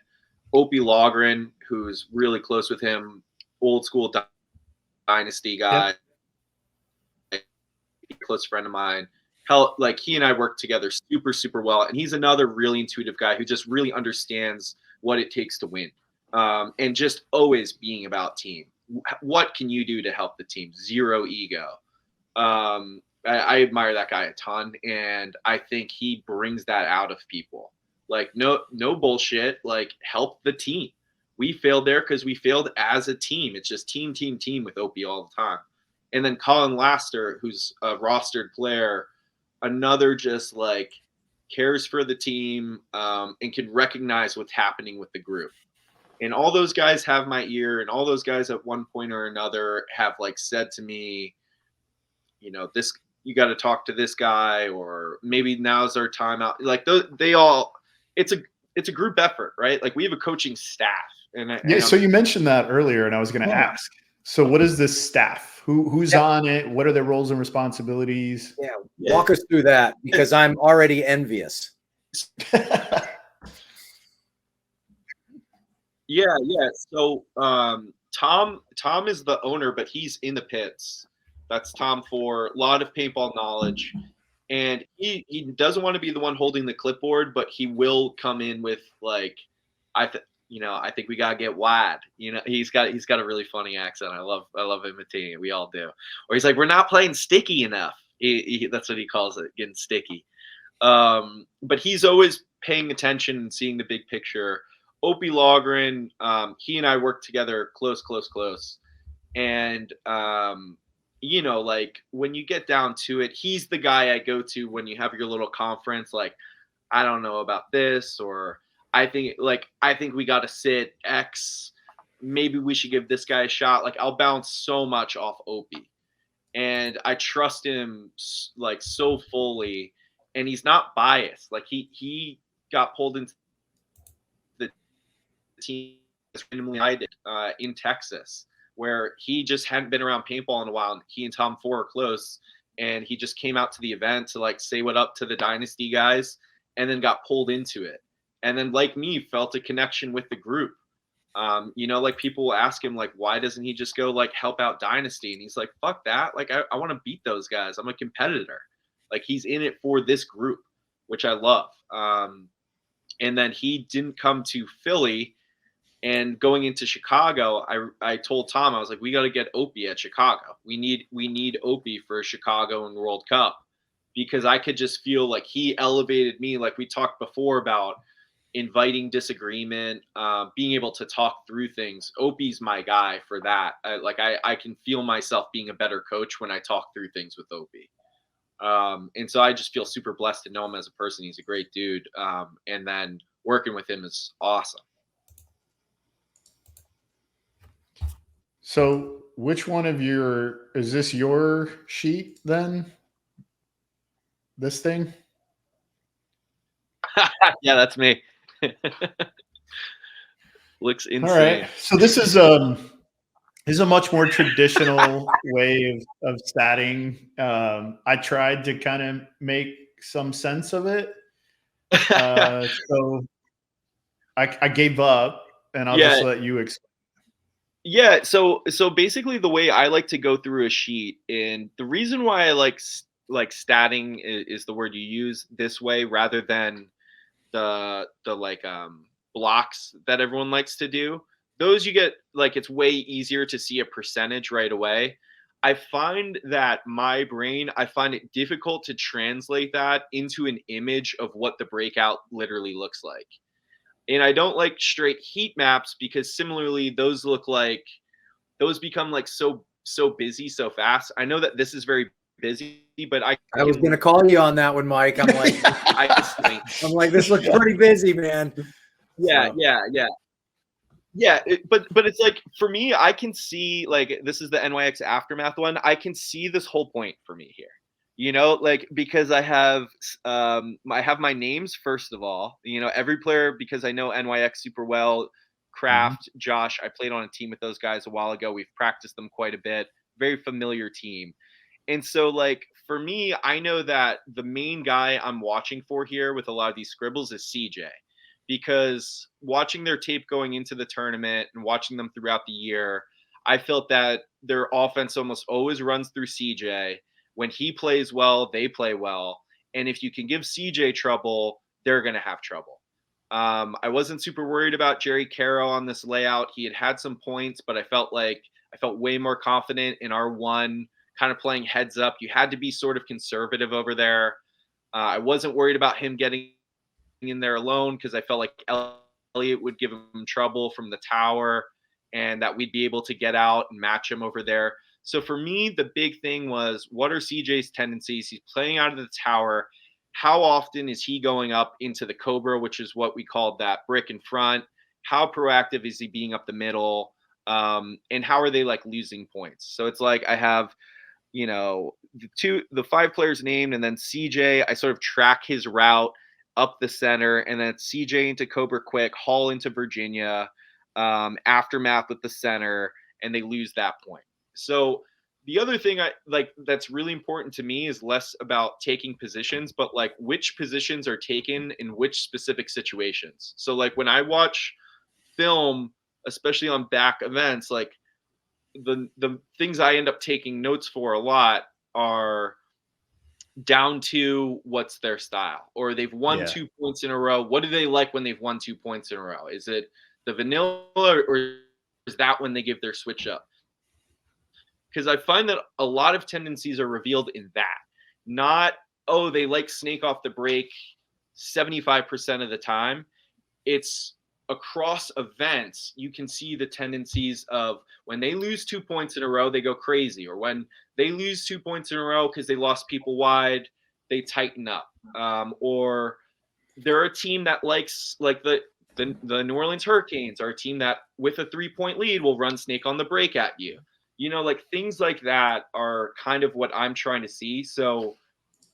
Opie Logren, who's really close with him, old school dynasty guy, close friend of mine. Like he and I work together super well, and he's another really intuitive guy who just really understands what it takes to win, and just always being about team. What can you do to help the team? Zero ego. I admire that guy a ton, and I think he brings that out of people. Like no bullshit. Like help the team. We failed there because we failed as a team. It's just team with Opie all the time. And then Colin Laster, who's a rostered player, another just like cares for the team and can recognize what's happening with the group. And all those guys have my ear, and all those guys at one point or another have like said to me, this, you got to talk to this guy, or maybe now's our time out. Like they all, it's a group effort, right? Like we have a coaching staff. So you mentioned that earlier, and I was going to ask. So what is this staff? Who's on it? What are their roles and responsibilities? Yeah. Walk us through that, because I'm already envious. Yeah. So Tom is the owner, but he's in the pits. That's Tom For a lot of paintball knowledge. And he doesn't want to be the one holding the clipboard, but he will come in with like, I think we gotta get wide. He's got a really funny accent. I love imitating it. We all do. Or he's like, we're not playing sticky enough. That's what he calls it, getting sticky. But he's always paying attention and seeing the big picture. Opie Logren, he and I work together close. And like when you get down to it, he's the guy I go to when you have your little conference. Like, I don't know about this, or I think we got to sit X. Maybe we should give this guy a shot. Like I'll bounce so much off Opie, and I trust him like so fully, and he's not biased. Like he got pulled into the team randomly I did in Texas, where he just hadn't been around paintball in a while. And he and Tom Ford are close, and he just came out to the event to like say what up to the Dynasty guys, and then got pulled into it. And then, like me, felt a connection with the group. Like people will ask him, like, why doesn't he just go like help out Dynasty? And he's like, fuck that. Like, I want to beat those guys. I'm a competitor. Like, he's in it for this group, which I love. And then he didn't come to Philly. And going into Chicago, I told Tom, I was like, we got to get Opie at Chicago. We need Opie for Chicago and World Cup, because I could just feel like he elevated me. Like we talked before about inviting disagreement, being able to talk through things. Opie's my guy for that. I can feel myself being a better coach when I talk through things with Opie. And so I just feel super blessed to know him as a person. He's a great dude. And then working with him is awesome. So which one of is this your sheet then? This thing? Yeah, that's me. Looks insane. All right. So this is a much more traditional way of statting. I tried to kind of make some sense of it. So I gave up, and I'll just let you explain. Yeah, so basically the way I like to go through a sheet, and the reason why I like statting is the word you use this way rather than the blocks that everyone likes to do. Those you get, like, it's way easier to see a percentage right away. I find that my brain, I find it difficult to translate that into an image of what the breakout literally looks like. And I don't like straight heat maps, because similarly, those become like so busy so fast. I know that this is very busy, but I was going to call you on that one, Mike. I'm like, I'm like, this looks pretty busy, man. Yeah, so. Yeah. But it's like, for me, I can see, like, this is the NYX Aftermath one. I can see this whole point for me here. Like, because I have my names, first of all, every player, because I know NYX super well, Kraft, Josh, I played on a team with those guys a while ago. We've practiced them quite a bit, very familiar team. And so, like, for me, I know that the main guy I'm watching for here with a lot of these scribbles is CJ, because watching their tape going into the tournament and watching them throughout the year, I felt that their offense almost always runs through CJ. When he plays well, they play well. And if you can give CJ trouble, they're going to have trouble. I wasn't super worried about Jerry Caro on this layout. He had some points, but I felt way more confident in R1, kind of playing heads up. You had to be sort of conservative over there. I wasn't worried about him getting in there alone, because I felt like Elliott would give him trouble from the tower, and that we'd be able to get out and match him over there. So for me, the big thing was, what are CJ's tendencies? He's playing out of the tower. How often is he going up into the Cobra, which is what we called that brick in front? How proactive is he being up the middle? And how are they, like, losing points? So it's like I have, the 5 players named, and then CJ, I sort of track his route up the center, and then CJ into Cobra quick, Hall into Virginia, Aftermath with the center, and they lose that point. So the other thing that's really important to me is less about taking positions, but like which positions are taken in which specific situations. So like when I watch film, especially on back events, like the things I end up taking notes for a lot are down to what's their style, or they've won 2 points in a row. What do they like when they've won 2 points in a row? Is it the vanilla, or is that when they give their switch up? Because I find that a lot of tendencies are revealed in that. Not, oh, they like snake off the break 75% of the time. It's across events, you can see the tendencies of when they lose 2 points in a row, they go crazy. Or when they lose 2 points in a row because they lost people wide, they tighten up. Or they're a team that likes, like the New Orleans Hurricanes are a team that with a 3-point lead will run snake on the break at you. Like things like that are kind of what I'm trying to see. So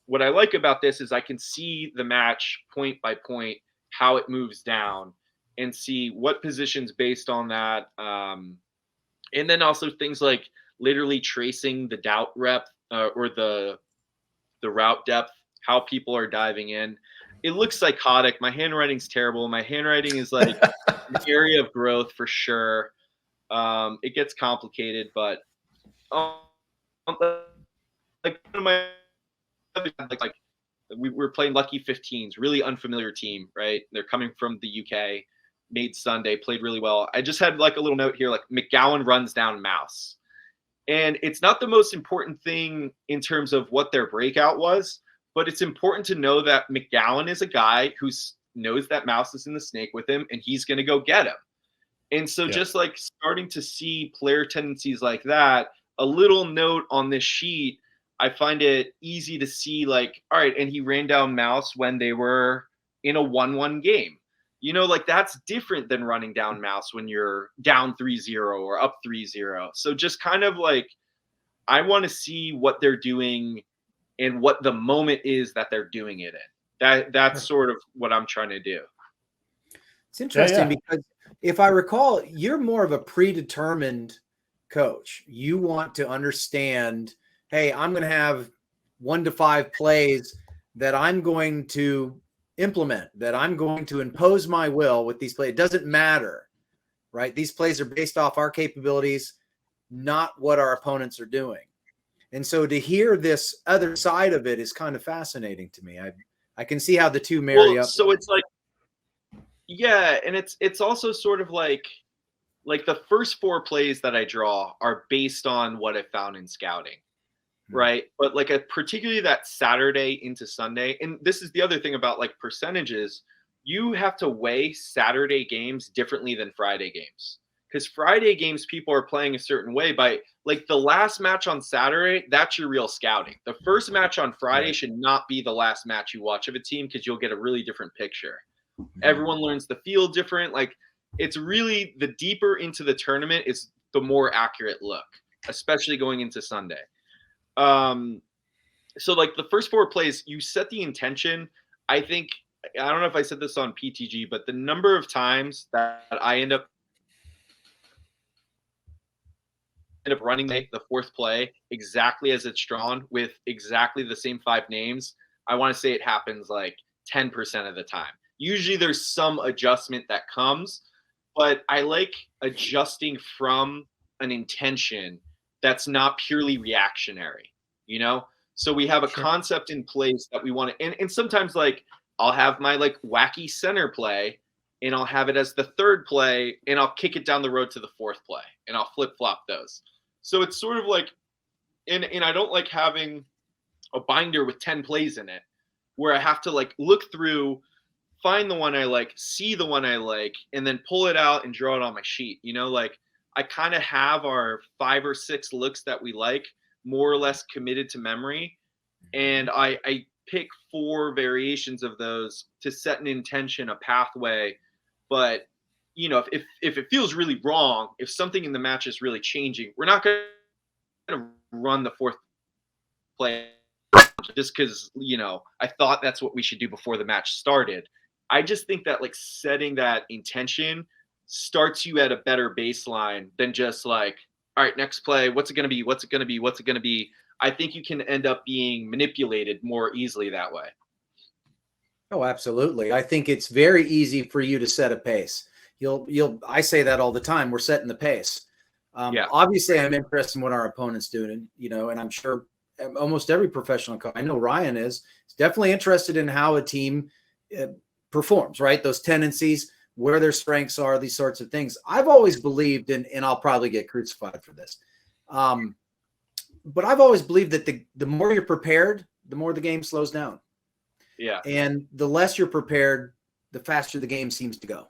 what I like about this is I can see the match point by point, how it moves down. and see what positions based on that. And then also things like literally tracing the doubt rep or the route depth, how people are diving in. It looks psychotic. My handwriting's terrible. My handwriting is like an area of growth for sure. It gets complicated, but like one of my like we were playing Lucky 15s, really unfamiliar team, right? They're coming from the UK, made Sunday, played really well. I just had like a little note here, like McGowan runs down Mouse. And it's not the most important thing in terms of what their breakout was, but it's important to know that McGowan is a guy who knows that Mouse is in the snake with him, and he's going to go get him. And so just like starting to see player tendencies like that, a little note on this sheet, I find it easy to see like, all right, and he ran down Mouse when they were in a 1-1 game. You know, like that's different than running down Mouse when you're down 3-0 or up 3-0. So just kind of like, I want to see what they're doing and what the moment is that they're doing it in. That's sort of what I'm trying to do. It's interesting because if I recall, you're more of a predetermined coach. You want to understand, hey, I'm going to have 1 to 5 plays that I'm going to implement, that I'm going to impose my will with these plays. It doesn't matter, right? These plays are based off our capabilities, not what our opponents are doing. And so to hear this other side of it is kind of fascinating to me. I can see how the two marry up. So it's like, yeah, and it's also sort of like the first 4 plays that I draw are based on what I found in scouting. Right. But like particularly that Saturday into Sunday. And this is the other thing about like percentages. You have to weigh Saturday games differently than Friday games, because Friday games, people are playing a certain way. By like the last match on Saturday, that's your real scouting. The first match on Friday should not be the last match you watch of a team, because you'll get a really different picture. Everyone learns the field different. Like it's really the deeper into the tournament is the more accurate look, especially going into Sunday. So like the first 4 plays, you set the intention. I think, I don't know if I said this on PTG, but the number of times that I end up running the 4th play exactly as it's drawn with exactly the same 5 names, I want to say it happens like 10% of the time. Usually there's some adjustment that comes, but I like adjusting from an intention that's not purely reactionary, you know? So we have a concept in place that we want to, and sometimes like I'll have my like wacky center play and I'll have it as the 3rd play and I'll kick it down the road to the 4th play and I'll flip flop those. So it's sort of like, and I don't like having a binder with 10 plays in it where I have to like look through, find the one I like, see the one I like, and then pull it out and draw it on my sheet. You know, like I kind of have our 5 or 6 looks that we like more or less committed to memory. And I pick 4 variations of those to set an intention, a pathway. But, you know, if it feels really wrong, if something in the match is really changing, we're not going to run the 4th play just because, you know, I thought that's what we should do before the match started. I just think that like setting that intention starts you at a better baseline than just like, all right, next play, what's it going to be? What's it going to be? What's it going to be? I think you can end up being manipulated more easily that way. Oh, absolutely. I think it's very easy for you to set a pace. I say that all the time. We're setting the pace. Obviously I'm interested in what our opponent's doing, you know, and I'm sure almost every professional coach, I know Ryan is definitely interested in how a team performs, right? Those tendencies, where their strengths are, these sorts of things. I've always believed in, and I'll probably get crucified for this. But I've always believed that the more you're prepared, the more the game slows down. Yeah. And the less you're prepared, the faster the game seems to go.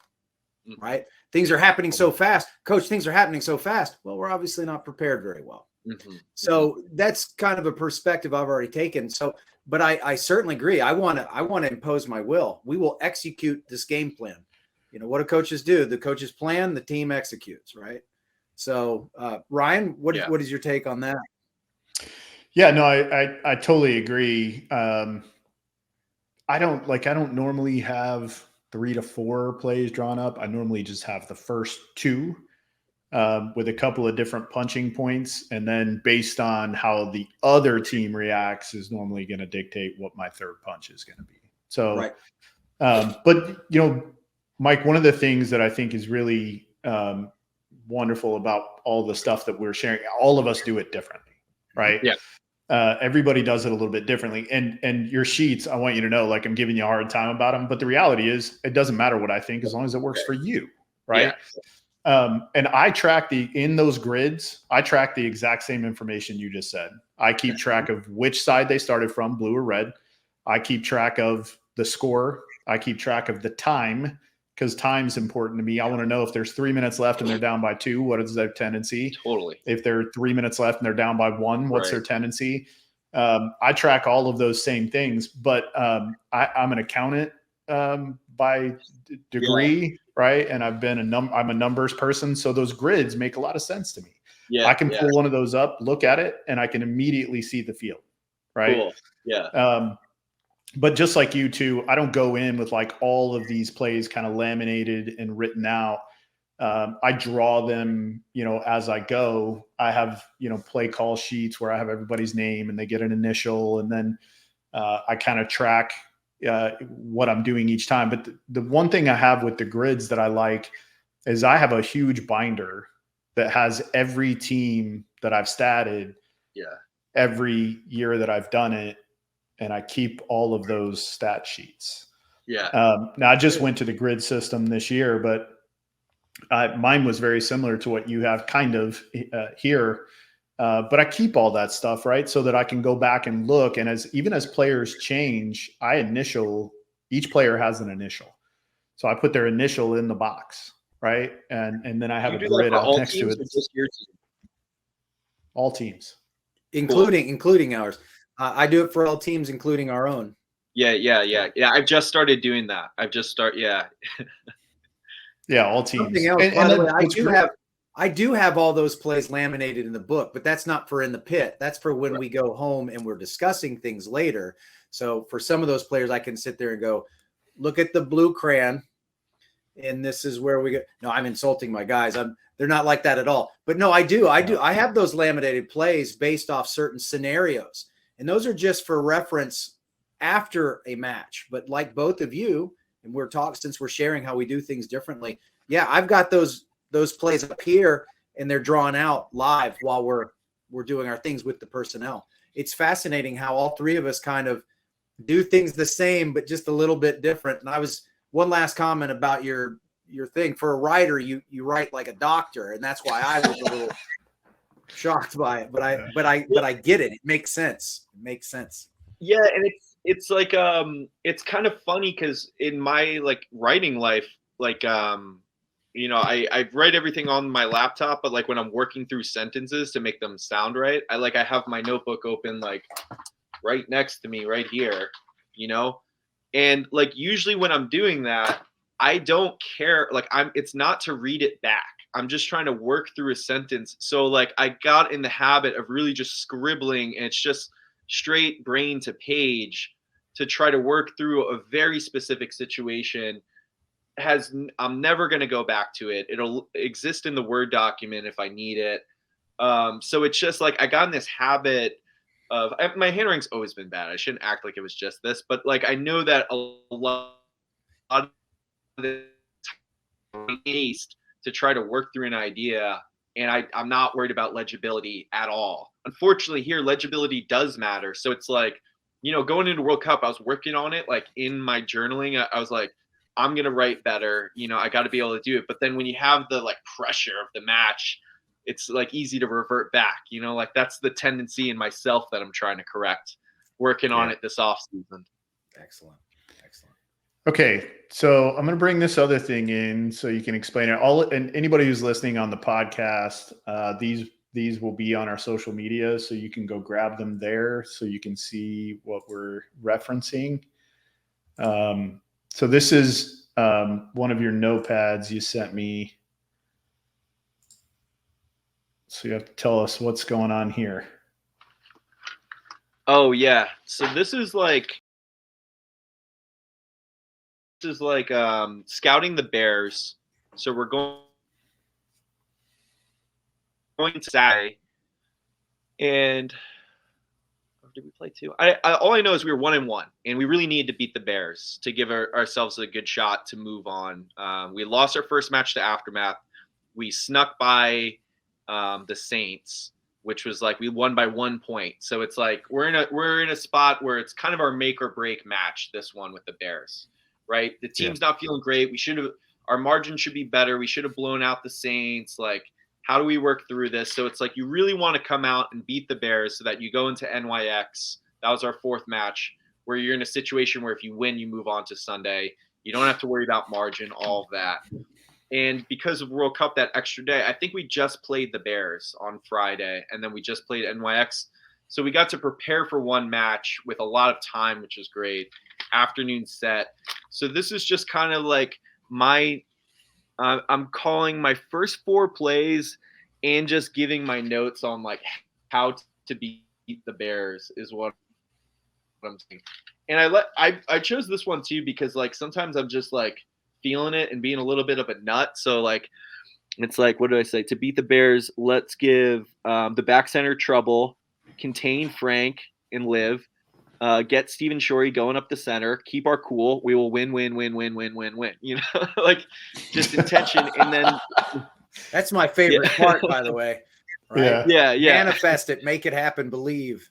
Right? Things are happening so fast. Coach, things are happening so fast. Well, we're obviously not prepared very well. So that's kind of a perspective I've already taken. So, but I certainly agree. I want to impose my will. We will execute this game plan. You know, what do coaches do? The coaches plan, the team executes, right? So, Ryan, what is your take on that? Yeah, no, I totally agree. I don't normally have 3 to 4 plays drawn up. I normally just have the first 2 with a couple of different punching points. And then based on how the other team reacts is normally going to dictate what my third punch is going to be. So, Right. But, Mike, one of the things that I think is really wonderful about all the stuff that we're sharing, all of us do it differently, right? Yeah. Everybody does it a little bit differently. And your sheets, I want you to know, like, I'm giving you a hard time about them, but the reality is it doesn't matter what I think as long as it works for you, right? Yeah. And I track in those grids, I track the exact same information you just said. I keep track of which side they started from, blue or red. I keep track of the score. I keep track of the time, because time's important to me. I want to know if there's 3 minutes left and they're down by 2, what is their tendency? Totally. If there are 3 minutes left and they're down by 1, what's their tendency? I track all of those same things, but I'm an accountant by degree, right? And I'm a numbers person, so those grids make a lot of sense to me. Yeah, I can pull one of those up, look at it, and I can immediately see the field, right? Cool. Yeah. But just like you two, I don't go in with like all of these plays kind of laminated and written out. I draw them, as I go. I have, play call sheets where I have everybody's name and they get an initial, and then I kind of track what I'm doing each time. But the one thing I have with the grids that I like is I have a huge binder that has every team that I've statted every year that I've done it. And I keep all of those stat sheets. Yeah. Now I just went to the grid system this year, but mine was very similar to what you have kind of here. But I keep all that stuff, right? So that I can go back and look. And even as players change, each player has an initial. So I put their initial in the box, right? And then I have a grid out next to it. Just your team? All teams. Including ours. I do it for all teams, including our own. Yeah. I've just started doing that. Yeah, all teams. Something else, by the way, I do have all those plays laminated in the book, but that's not for in the pit. That's for when we go home and we're discussing things later. So for some of those players, I can sit there and go, look at the blue crayon, and this is where we go. No, I'm insulting my guys. They're not like that at all. But no, I do. I have those laminated plays based off certain scenarios. And those are just for reference after a match. But like both of you, and since we're sharing how we do things differently. Yeah, I've got those plays up here, and they're drawn out live while we're doing our things with the personnel. It's fascinating how all three of us kind of do things the same, but just a little bit different. And one last comment about your thing. For a writer, you write like a doctor, and that's why I was a little shocked by it, but I get it. It makes sense. Yeah, and it's like it's kind of funny because in my like writing life, like I write everything on my laptop, but like when I'm working through sentences to make them sound right, I have my notebook open like right next to me right here, and like usually when I'm doing that, I don't care. Like it's not to read it back. I'm just trying to work through a sentence. So like I got in the habit of really just scribbling, and it's just straight brain to page to try to work through a very specific situation. I'm never going to go back to it. It'll exist in the Word document if I need it. So it's just like I got in this habit of my handwriting's always been bad. I shouldn't act like it was just this, but like I know that a lot of the haste to try to work through an idea, and I'm not worried about legibility at all. Unfortunately, here legibility does matter. So it's like, going into World Cup, I was working on it like in my journaling. I was like, I'm gonna write better. I got to be able to do it. But then when you have the like pressure of the match, it's like easy to revert back. Like that's the tendency in myself that I'm trying to correct. Working on it this off season. Excellent. Okay, so I'm going to bring this other thing in so you can explain it. And anybody who's listening on the podcast, these will be on our social media, so you can go grab them there, so you can see what we're referencing. So this is one of your notepads you sent me. So you have to tell us what's going on here. Oh yeah, so this is like. is like scouting the Bears. So we're going to Saturday, and did we play two? All I know is we were 1-1, and we really needed to beat the Bears to give ourselves a good shot to move on. We lost our first match to Aftermath. We snuck by the Saints, which was like we won by 1 point. So it's like we're in a spot where it's kind of our make or break match. This one with the Bears, right? The team's not feeling great. Our margin should be better. We should have blown out the Saints. Like, how do we work through this? So it's like you really want to come out and beat the Bears so that you go into NYX. That was our fourth match, where you're in a situation where if you win, you move on to Sunday. You don't have to worry about margin, all of that. And because of World Cup that extra day, I think we just played the Bears on Friday, and then we just played NYX. So we got to prepare for one match with a lot of time, which is great. Afternoon set. So this is just kind of like I'm calling my first 4 plays and just giving my notes on like how to beat the Bears is what I'm saying. And I chose this one too because like sometimes I'm just like feeling it and being a little bit of a nut. So like it's like, what do I say? To beat the Bears, let's give the back center trouble, contain Frank and Liv. Get Steven Shorey going up the center, keep our cool. We will win. You know, like just intention. And then that's my favorite part, by the way. Right? Yeah. Manifest it, make it happen, believe.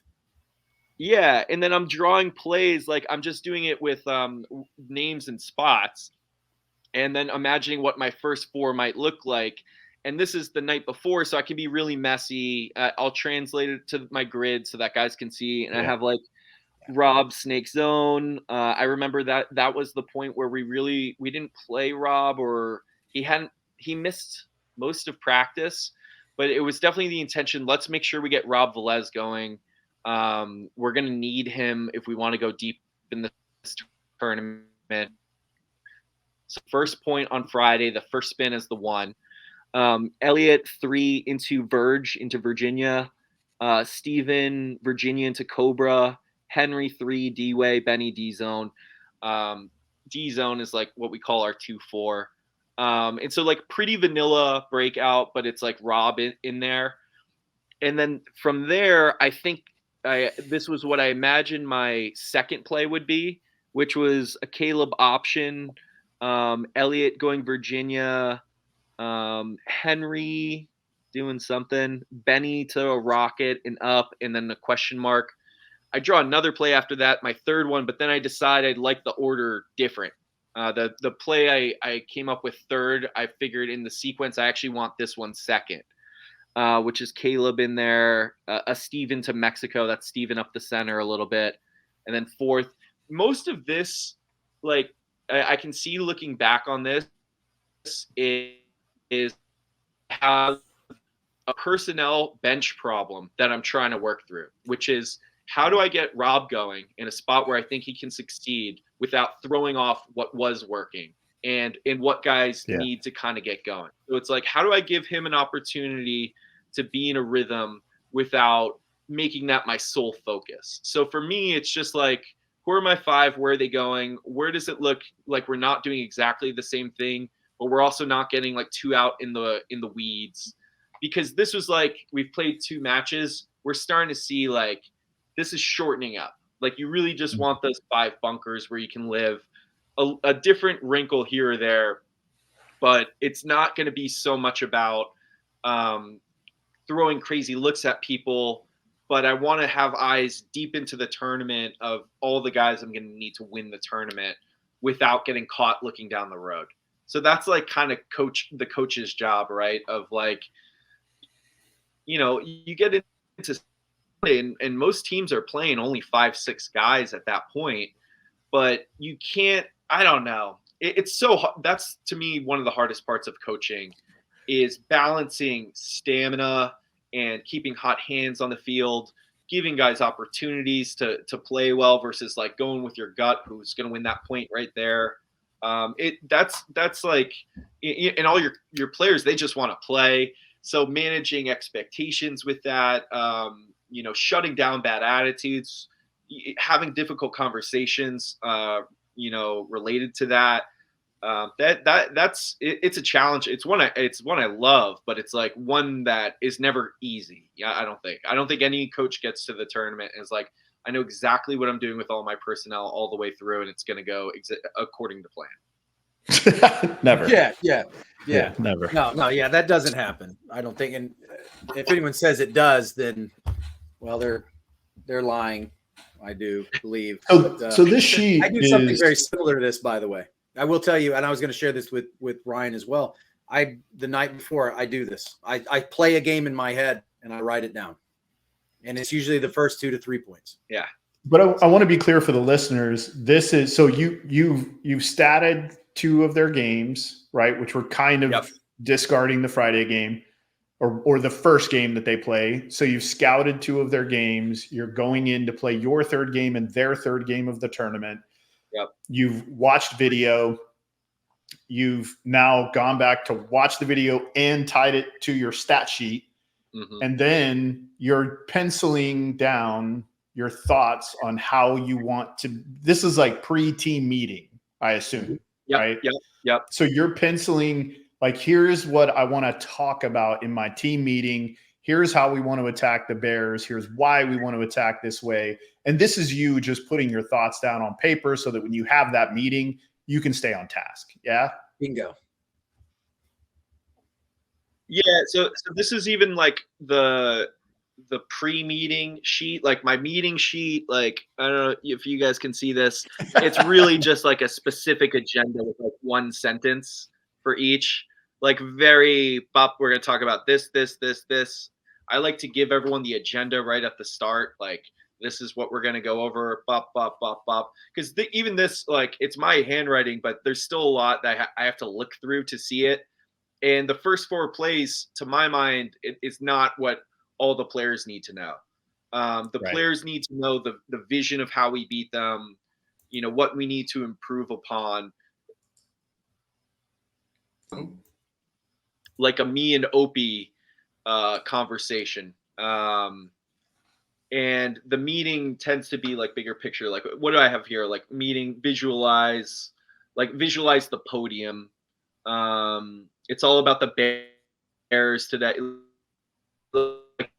Yeah. And then I'm drawing plays. Like I'm just doing it with names and spots. And then imagining what my first 4 might look like. And this is the night before, so I can be really messy. I'll translate it to my grid so that guys can see. And I have like Rob Snake Zone. I remember that was the point where we didn't play Rob, or he missed most of practice, but it was definitely the intention. Let's make sure we get Rob Velez going. We're going to need him if we want to go deep in this tournament. So first point on Friday, the first spin is the 1. Elliot 3 into Virginia. Steven, Virginia into Cobra. Henry 3, D-Way, Benny D-Zone. D-Zone is like what we call our 2-4. And so like pretty vanilla breakout, but it's like Rob in there. And then from there, I think this was what I imagined my second play would be, which was a Caleb option, Elliot going Virginia, Henry doing something, Benny to a rocket and up, and then the question mark. I draw another play after that, my third one, but then I decided I'd like the order different. The play I came up with third, I figured in the sequence, I actually want this one second, which is Caleb in there, a Steven to Mexico. That's Steven up the center a little bit. And then fourth, most of this, like I can see looking back on this is have a personnel bench problem that I'm trying to work through, which is how do I get Rob going in a spot where I think he can succeed without throwing off what was working and what guys need to kind of get going. So it's like, how do I give him an opportunity to be in a rhythm without making that my sole focus? So for me, it's just like, who are my 5? Where are they going? Where does it look like we're not doing exactly the same thing, but we're also not getting like too out in the weeds? Because this was like, we've played 2 matches. We're starting to see like, this is shortening up. Like you really just want those 5 bunkers where you can live a different wrinkle here or there, but it's not going to be so much about throwing crazy looks at people. But I want to have eyes deep into the tournament of all the guys I'm going to need to win the tournament without getting caught looking down the road. So that's like kind of the coach's job, right? Of like, you know, you get into and most teams are playing only 5-6 guys at that point, but you can't, I don't know. It's so hard. That's to me, one of the hardest parts of coaching is balancing stamina and keeping hot hands on the field, giving guys opportunities to play well versus like going with your gut, who's going to win that point right there. That's like, and all your players, they just want to play. So managing expectations with that, you know, shutting down bad attitudes, having difficult conversations, related to that. It's a challenge. It's one I love, but it's like one that is never easy. Yeah, I don't think any coach gets to the tournament and is like, I know exactly what I'm doing with all my personnel all the way through, and it's going to go according to plan. Never. Yeah. Never. No. Yeah, that doesn't happen. I don't think. And if anyone says it does, then well, they're lying. I do believe. So this sheet I do something very similar to this, by the way. I will tell you, and I was going to share this with Ryan as well. The night before I do this, I play a game in my head and I write it down, and it's usually the first 2 to 3 points. Yeah. But I want to be clear for the listeners. This is so you've statted 2 of their games, right? Which were kind of discarding the Friday game or the first game that they play. So you've scouted 2 of their games. You're going in to play your third game and their third game of the tournament. Yep. You've watched video. You've now gone back to watch the video and tied it to your stat sheet. Mm-hmm. And then you're penciling down your thoughts on how you want to. This is like pre-team meeting, I assume, right? Yep. So you're penciling, like, here's what I want to talk about in my team meeting. Here's how we want to attack the Bears. Here's why we want to attack this way. And this is you just putting your thoughts down on paper so that when you have that meeting, you can stay on task. Yeah. Bingo. Yeah. So this is even like the pre-meeting sheet, like my meeting sheet. Like, I don't know if you guys can see this. It's really just like a specific agenda with like one sentence for each. Like we're going to talk about this. I like to give everyone the agenda right at the start. Like, this is what we're going to go over. Because even this, like, it's my handwriting, but there's still a lot that I have to look through to see it. And the first 4 plays, to my mind, it's not what all the players need to know. Players need to know the vision of how we beat them, what we need to improve upon. Like a me and Opie conversation. And the meeting tends to be like bigger picture. Like, what do I have here? Like meeting, visualize the podium. It's all about the Bears today. Like,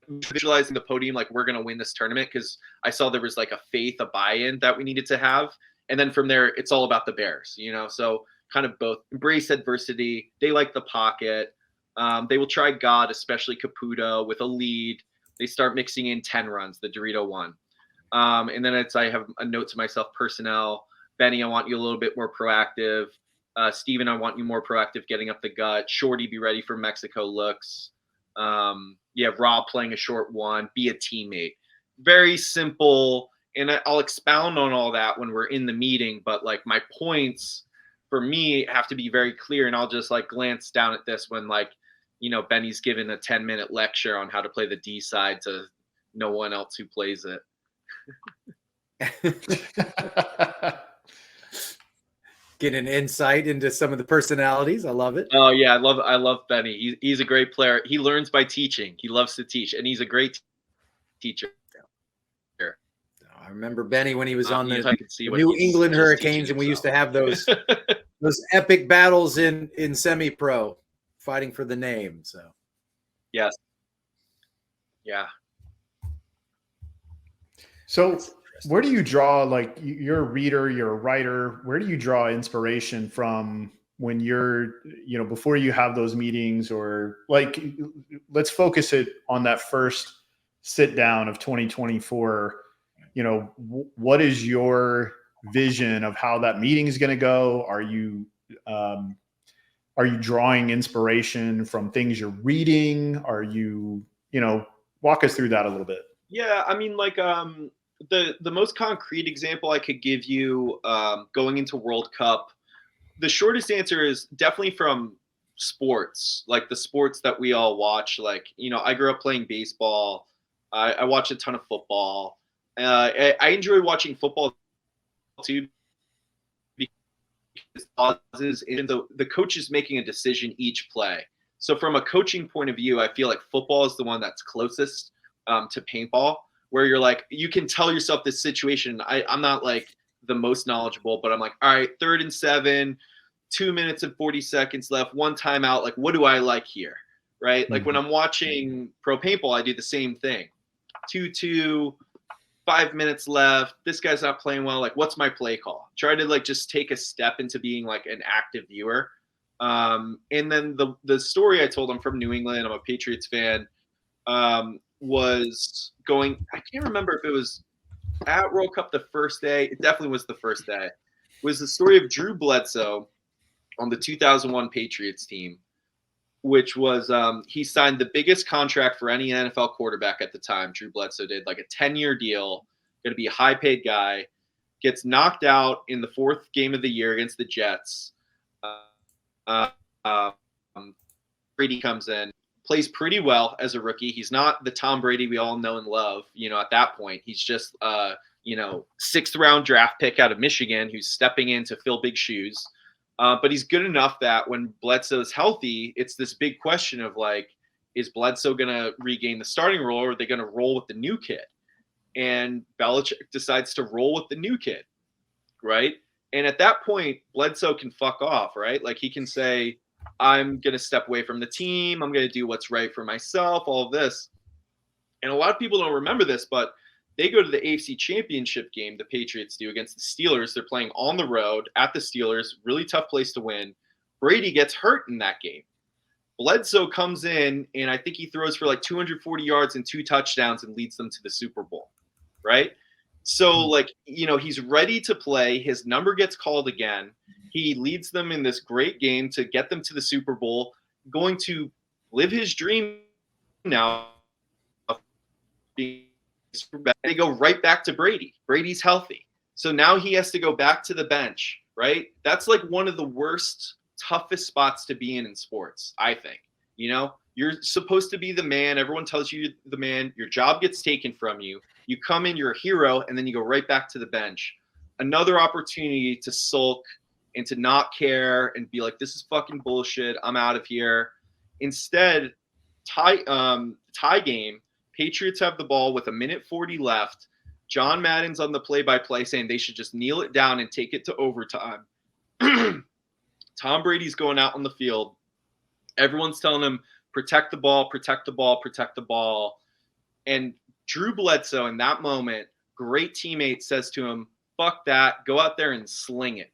visualizing the podium, like we're going to win this tournament, because I saw there was like a faith, a buy-in that we needed to have. And then from there, it's all about the Bears, so kind of both. Embrace adversity. They like the pocket. They will try God, especially Caputo, with a lead. They start mixing in 10 runs, the Dorito one. And then I have a note to myself, personnel. Benny, I want you a little bit more proactive. Steven, I want you more proactive getting up the gut. Shorty, be ready for Mexico looks. Rob playing a short one. Be a teammate. Very simple. And I'll expound on all that when we're in the meeting. But like my points for me have to be very clear. And I'll just like glance down at this when Benny's given a 10-minute lecture on how to play the D side to no one else who plays it. Get an insight into some of the personalities. I love it. Oh yeah, I love Benny. He's a great player. He learns by teaching. He loves to teach, and he's a great teacher. I remember Benny when he was on the New England Hurricanes, and we used to have those epic battles in semi-pro, fighting for the name. So yes, yeah. So where do you draw, like, you're a reader, you're a writer, where do you draw inspiration from when you're, before you have those meetings, or like, let's focus it on that first sit down of 2024. What is your vision of how that meeting is going to go? Are you drawing inspiration from things you're reading? Are you, walk us through that a little bit. Yeah. I mean, like, the most concrete example I could give you, going into World Cup, the shortest answer is definitely from sports, like the sports that we all watch. Like, I grew up playing baseball. I watch a ton of football. I enjoy watching football too, because the coach is making a decision each play. So from a coaching point of view, I feel like football is the one that's closest to paintball, where you're like, you can tell yourself this situation. I'm not like the most knowledgeable, but I'm like, all right, 3rd and 7, 2 minutes and 40 seconds left, one timeout. Like, what do I like here? Right? Like when I'm watching pro paintball, I do the same thing. 2-2, 5 minutes left. This guy's not playing well. Like, what's my play call? Try to like just take a step into being like an active viewer. And then the story I told, I'm from New England, I'm a Patriots fan, was going, I can't remember if it was at World Cup the first day. It definitely was the first day. It was the story of Drew Bledsoe on the 2001 Patriots team, which was he signed the biggest contract for any NFL quarterback at the time. Drew Bledsoe did, like a 10-year deal, going to be a high-paid guy, gets knocked out in the 4th game of the year against the Jets. Brady comes in, plays pretty well as a rookie. He's not the Tom Brady we all know and love, at that point. He's just, 6th round draft pick out of Michigan who's stepping in to fill big shoes. But he's good enough that when Bledsoe's healthy, it's this big question of like, is Bledsoe going to regain the starting role, or are they going to roll with the new kid? And Belichick decides to roll with the new kid, right? And at that point, Bledsoe can fuck off, right? Like he can say, I'm going to step away from the team. I'm going to do what's right for myself, all of this. And a lot of people don't remember this, but they go to the AFC Championship game, the Patriots do, against the Steelers. They're playing on the road at the Steelers, really tough place to win. Brady gets hurt in that game. Bledsoe comes in, and I think he throws for like 240 yards and 2 touchdowns and leads them to the Super Bowl, right? So, like, he's ready to play. His number gets called again. He leads them in this great game to get them to the Super Bowl, going to live his dream now of being they go right back to Brady. Brady's healthy. So now he has to go back to the bench, right? That's like one of the worst, toughest spots to be in sports, I think. You're supposed to be the man. Everyone tells you the man. Your job gets taken from you. You come in, you're a hero, and then you go right back to the bench. Another opportunity to sulk and to not care and be like, this is fucking bullshit. I'm out of here. Instead, tie game. Patriots have the ball with 1:40 left. John Madden's on the play-by-play saying they should just kneel it down and take it to overtime. Tom Brady's going out on the field. Everyone's telling him, protect the ball, protect the ball, protect the ball. And Drew Bledsoe in that moment, great teammate, says to him, fuck that, go out there and sling it.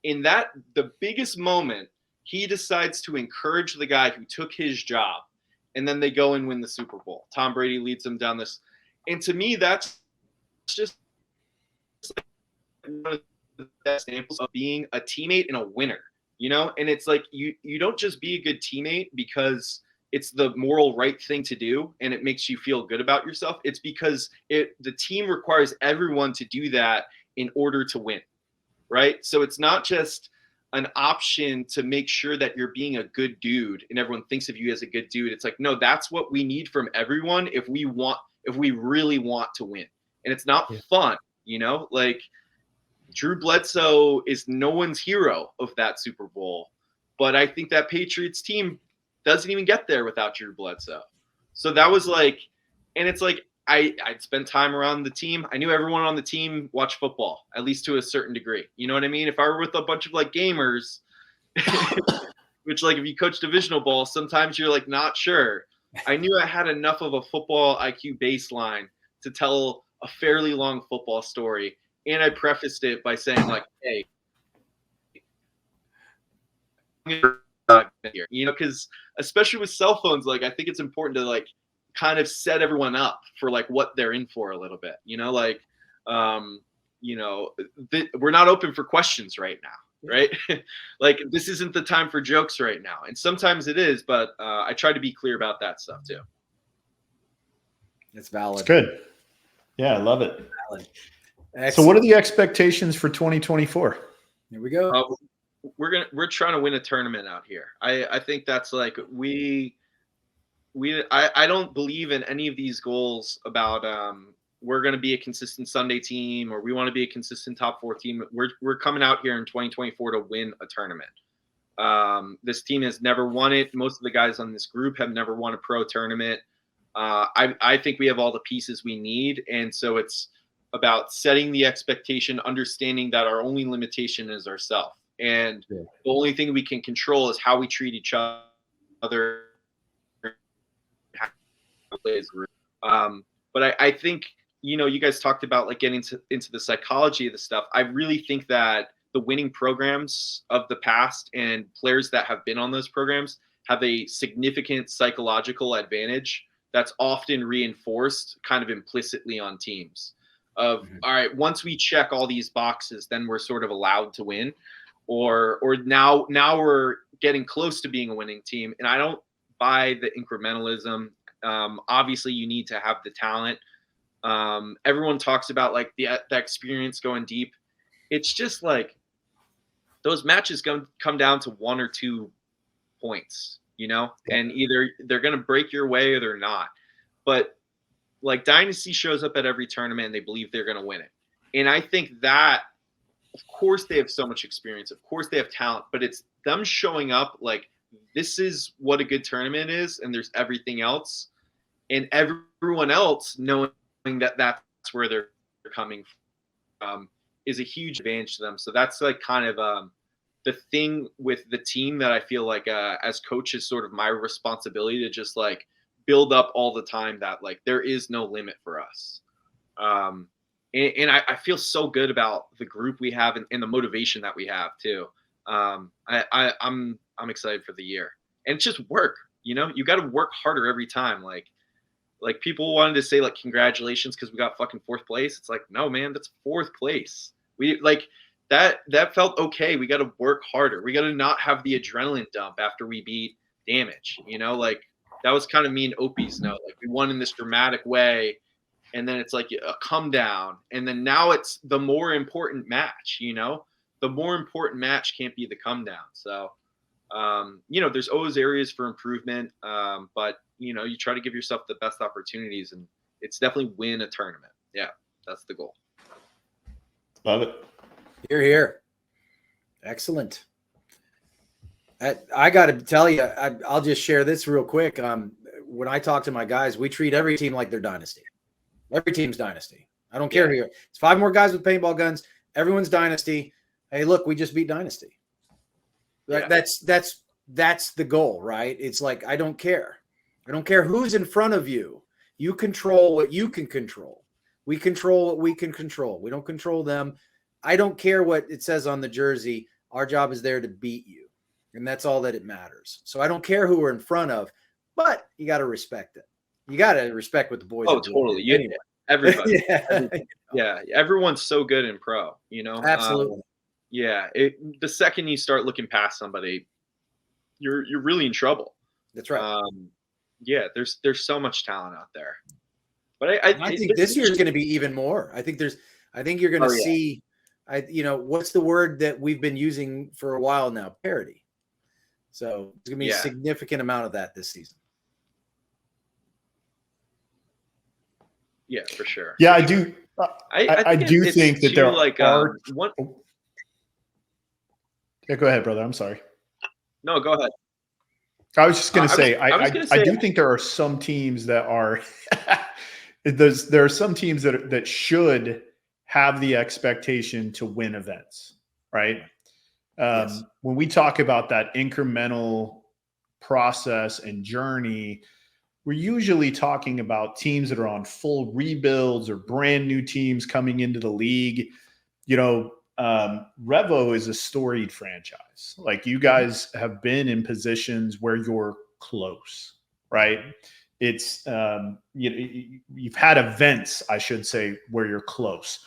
In that, the biggest moment, he decides to encourage the guy who took his job. And then they go and win the Super Bowl. Tom Brady leads them down this. And to me, that's just one of the best examples of being a teammate and a winner, And it's like you don't just be a good teammate because it's the moral right thing to do and it makes you feel good about yourself. It's because the team requires everyone to do that in order to win, right? So it's not just an option to make sure that you're being a good dude and everyone thinks of you as a good dude. It's like, no, that's what we need from everyone if we really want to win. And it's not fun, like Drew Bledsoe is no one's hero of that Super Bowl. But I think that Patriots team doesn't even get there without Drew Bledsoe. So that was like, and it's like, I'd spent time around the team. I knew everyone on the team watched football, at least to a certain degree. You know what I mean? If I were with a bunch of like gamers, which like if you coach divisional ball, sometimes you're like not sure. I knew I had enough of a football IQ baseline to tell a fairly long football story. And I prefaced it by saying like, hey, because especially with cell phones, like I think it's important to like kind of set everyone up for like what they're in for a little bit, we're not open for questions right now, right? Like this isn't the time for jokes right now. And sometimes it is, but I try to be clear about that stuff too. It's valid. It's good. Yeah, I love it. Valid. So what are the expectations for 2024? Here we go. We're trying to win a tournament out here. I think that's like I don't believe in any of these goals about we're going to be a consistent Sunday team or we want to be a consistent top 4 team. We're coming out here in 2024 to win a tournament. This team has never won it. Most of the guys on this group have never won a pro tournament. I think we have all the pieces we need, and so it's about setting the expectation, understanding that our only limitation is ourselves. And the only thing we can control is how we treat each other. But I think, you guys talked about like getting into the psychology of the stuff. I really think that the winning programs of the past and players that have been on those programs have a significant psychological advantage that's often reinforced kind of implicitly on teams of, all right, once we check all these boxes, then we're sort of allowed to win, or now we're getting close to being a winning team. And I don't buy the incrementalism. Obviously you need to have the talent. Everyone talks about like the experience going deep. It's just like those matches come down to 1 or 2 points, and either they're going to break your way or they're not. But like Dynasty shows up at every tournament and they believe they're going to win it. And I think that, of course, they have so much experience. Of course, they have talent, but it's them showing up like this is what a good tournament is, and there's everything else, and everyone else knowing that that's where they're coming from is a huge advantage to them. So that's like kind of the thing with the team that I feel like as coach is sort of my responsibility to just like build up all the time that like there is no limit for us. And I feel so good about the group we have and the motivation that we have too. I'm excited for the year, and it's just work. You got to work harder every time. Like people wanted to say like congratulations because we got fucking 4th place. It's like, no, man, that's 4th place. We like that felt okay. We got to work harder. We got to not have the adrenaline dump after we beat Damage. Like that was kind of me and Opie's note. Like we won in this dramatic way, and then it's like a come down, and then now it's the more important match. The more important match can't be the come down. So, there's always areas for improvement, but you try to give yourself the best opportunities, and it's definitely win a tournament. Yeah, that's the goal. Love it. You're here. Excellent. I got to tell you, I'll just share this real quick. When I talk to my guys, we treat every team like they're dynasty. Every team's dynasty. I don't care who. It's 5 more guys with paintball guns. Everyone's dynasty. Hey, look, we just beat dynasty. Yeah. That's the goal, right? It's like, I don't care. I don't care who's in front of you. You control what you can control. We control what we can control. We don't control them. I don't care what it says on the jersey. Our job is there to beat you. And that's all that it matters. So I don't care who we're in front of, but you got to respect it. You got to respect what the boys are doing. Totally. Anyway. Everybody. Yeah. Everyone's so good in pro, Absolutely. The second you start looking past somebody, you're really in trouble. That's right. There's so much talent out there. But I think this year is going to be even more. I think you're going to see, what's the word that we've been using for a while now? Parity. So it's going to be a significant amount of that this season. Yeah, for sure. Yeah, I do. I do think that there are one. Yeah, go ahead, brother. I'm sorry. No, go ahead. I was just going to say, I do think there are some teams that are. There are some teams that should have the expectation to win events, right? Yes. When we talk about that incremental process and journey, we're usually talking about teams that are on full rebuilds or brand new teams coming into the league. Revo is a storied franchise. Like you guys have been in positions where you're close, right? It's you've had events, I should say, where you're close.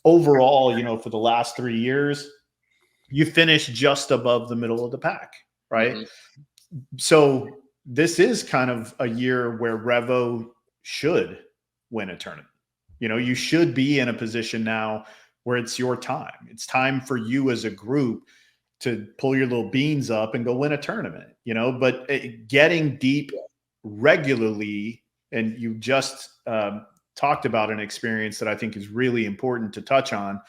Overall, for the last 3 years, you finished just above the middle of the pack, right? Mm-hmm. So this is kind of a year where Revo should win a tournament. You should be in a position now where it's your time. It's time for you as a group to pull your little beans up and go win a tournament, but getting deep regularly, and you just talked about an experience that I think is really important to touch on,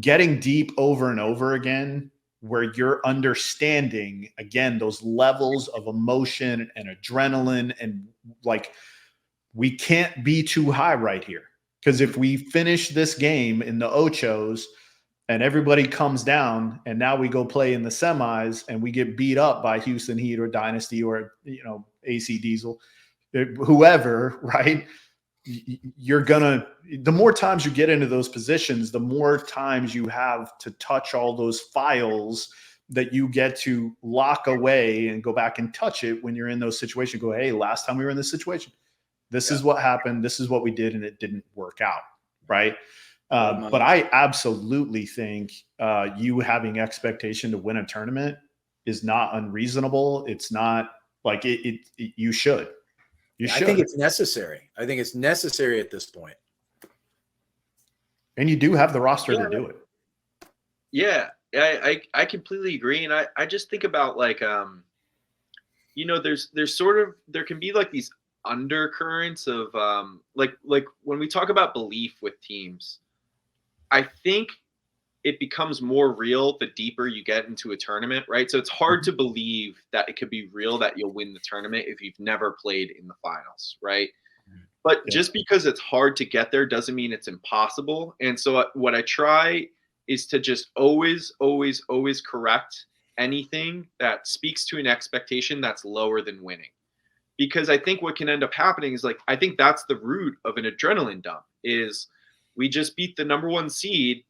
getting deep over and over again, where you're understanding, again, those levels of emotion and adrenaline, and like, we can't be too high right here. Because if we finish this game in the ochos and everybody comes down and now we go play in the semis and we get beat up by Houston Heat or Dynasty or, AC Diesel, whoever, right? You're gonna, the more times you get into those positions, the more times you have to touch all those files that you get to lock away and go back and touch it when you're in those situations. Go, hey, last time we were in this situation, this is what happened. This is what we did, and it didn't work out, right? But I absolutely think you having expectation to win a tournament is not unreasonable. It's not like you should. I think it's necessary. I think it's necessary at this point. And you do have the roster to do it. Yeah, I completely agree. And I just think about like, there's sort of, there can be like these undercurrents of like when we talk about belief with teams, I think it becomes more real the deeper you get into a tournament, right? So it's hard to believe that it could be real that you'll win the tournament if you've never played in the finals, right? But just because it's hard to get there doesn't mean it's impossible. And so what I try is to just always correct anything that speaks to an expectation that's lower than winning. Because I think what can end up happening is, like, I think that's the root of an adrenaline dump is we just beat the number one seed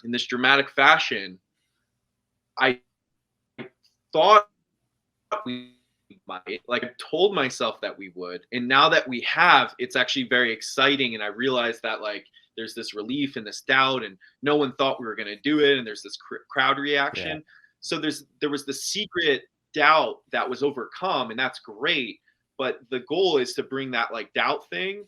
in this dramatic fashion. I thought we might, like, I told myself that we would. And now that we have, it's actually very exciting. And I realized that, like, there's this relief and this doubt, and no one thought we were going to do it. And there's this crowd reaction. Yeah. So there was the secret doubt that was overcome, and that's great. But the goal is to bring that, like, doubt thing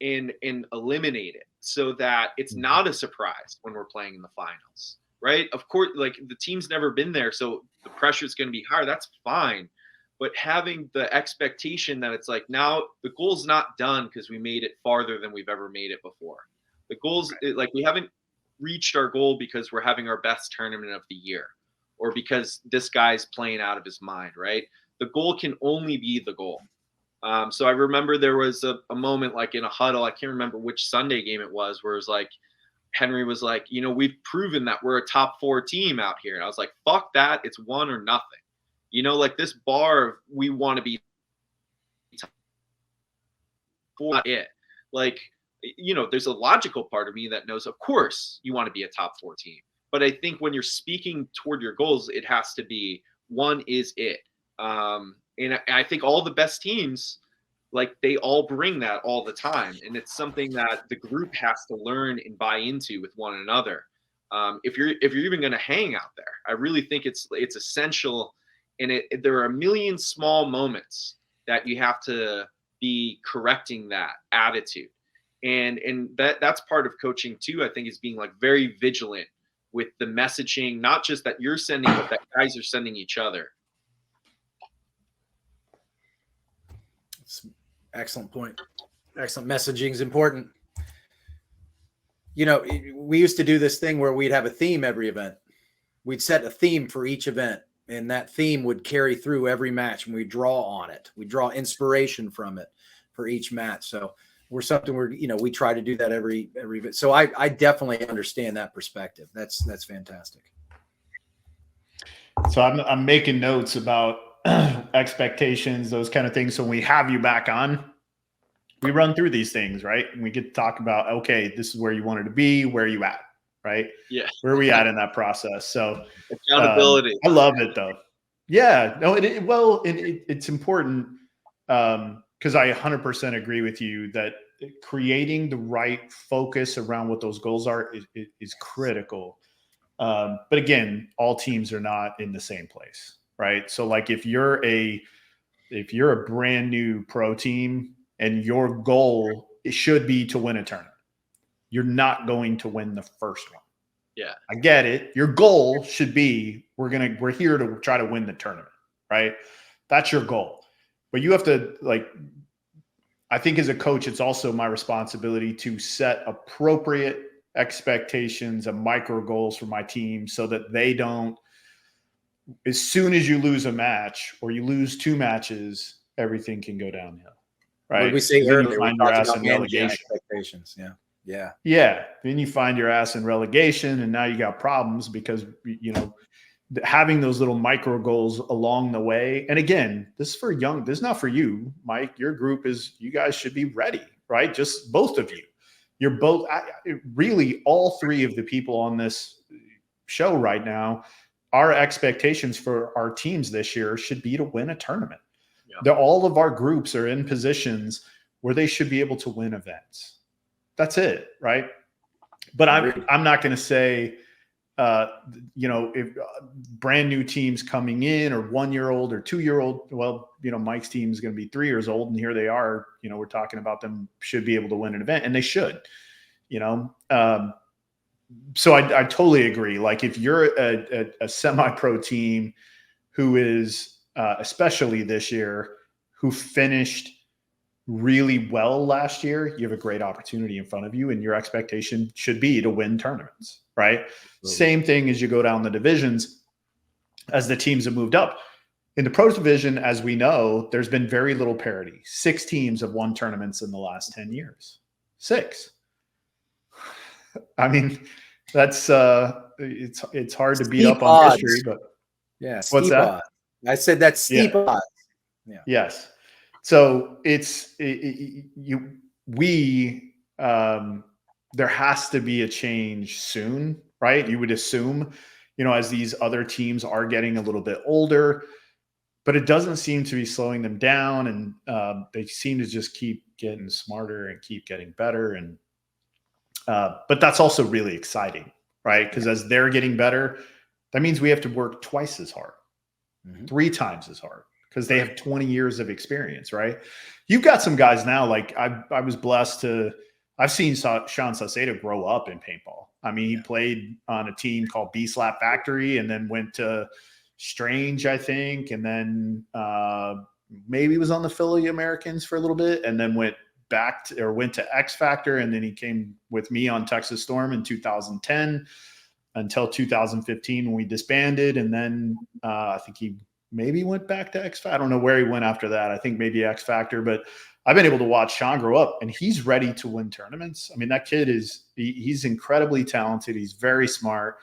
and eliminate it so that it's not a surprise when we're playing in the finals, right? Of course, like, the team's never been there, so the pressure is going to be higher. That's fine. But having the expectation that it's like, now the goal's not done because we made it farther than we've ever made it before. The goal's like, we haven't reached our goal because we're having our best tournament of the year or because this guy's playing out of his mind, right? The goal can only be the goal. So I remember there was a moment, like, in a huddle, I can't remember which Sunday game it was, where it was like, Henry was like, we've proven that we're a top 4 team out here. And I was like, fuck that. It's one or nothing. Like, this bar, we want to be top 4, not it. Like, there's a logical part of me that knows, of course, you want to be a top 4 team. But I think when you're speaking toward your goals, it has to be, one is it. And I think all the best teams, like, they all bring that all the time. And it's something that the group has to learn and buy into with one another. If you're even going to hang out there, I really think it's essential. And there are a million small moments that you have to be correcting that attitude. And that's part of coaching too, I think, is being, like, very vigilant with the messaging, not just that you're sending, but that guys are sending each other. Excellent point. Excellent. Messaging is important. We used to do this thing where we'd have a theme every event. We'd set a theme for each event, and that theme would carry through every match, and we draw on it. We draw inspiration from it for each match. So we try to do that every event. So I definitely understand that perspective. That's fantastic. So I'm making notes about expectations, those kind of things. So when we have you back on, we run through these things, right? And we get to talk about, okay, this is where you wanted to be, where are you at, right? Yeah. Where are we at in that process? So accountability. I love it though. Yeah, no, it's important because I 100% agree with you that creating the right focus around what those goals are is critical. But again, all teams are not in the same place, right? So, like, if you're a brand new pro team and your goal should be to win a tournament, you're not going to win the first one. Yeah, I get it. Your goal should be we're here to try to win the tournament, right? That's your goal. But you have to, like, I think as a coach, it's also my responsibility to set appropriate expectations and micro goals for my team so that they don't, as soon as you lose a match or you lose 2 matches, everything can go downhill, right? What we say earlier, find your ass in relegation. Expectations. Yeah. Yeah. Yeah. Then you find your ass in relegation, and now you got problems because, having those little micro goals along the way. And again, this is for young, this is not for you, Mike. Your group you guys should be ready, right? Just both of you. You're both, really all three of the people on this show right now, our expectations for our teams this year should be to win a tournament. Yeah. All of our groups are in positions where they should be able to win events. That's it, right? But I'm not going to say, if brand new teams coming in, or 1-year-old or 2-year-old, well, Mike's team is going to be 3 years old, and here they are, we're talking about them should be able to win an event, and they should, so I totally agree. Like, if you're a semi-pro team who is, especially this year, who finished really well last year, you have a great opportunity in front of you, and your expectation should be to win tournaments, right? Absolutely. Same thing as you go down the divisions, as the teams have moved up. In the pro division, as we know, there's been very little parity. 6 teams have won tournaments in the last 10 years. 6. I mean, that's it's hard to beat steep up on odds. history, but yeah, what's that? Odds. I said that's steep odds. Yeah. Yes. So there has to be a change soon, right? You would assume, as these other teams are getting a little bit older, but it doesn't seem to be slowing them down. And they seem to just keep getting smarter and keep getting better. And, but that's also really exciting, right? Because as they're getting better, that means we have to work twice as hard, 3 times as hard, because they have 20 years of experience, right? You've got some guys now, like I was blessed I've seen Sean Saucedo grow up in paintball. I mean, he played on a team called B-Slap Factory, and then went to Strange, I think, and then maybe was on the Philly Americans for a little bit, and then went to X Factor, and then he came with me on Texas Storm in 2010 until 2015 when we disbanded, and then I think he maybe went back to X Factor. I don't know where he went after that. I think maybe X Factor, but I've been able to watch Sean grow up, and he's ready to win tournaments. I mean, that kid he's incredibly talented. He's very smart,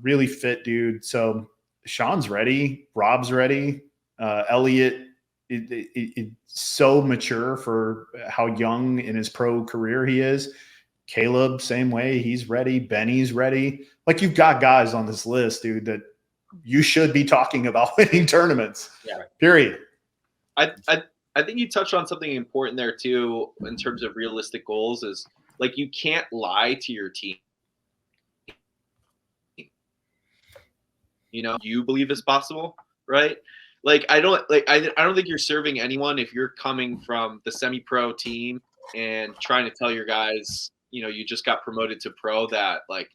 really fit dude. So Sean's ready. Rob's ready. Elliot is so mature for how young in his pro career he is. Caleb, same way. He's ready. Benny's ready. Like, you've got guys on this list, dude, that you should be talking about winning tournaments. Yeah. Period. I think you touched on something important there too, in terms of realistic goals, is like, you can't lie to your team. You believe it's possible, right? Like, I don't think you're serving anyone if you're coming from the semi-pro team and trying to tell your guys, you just got promoted to pro, that like,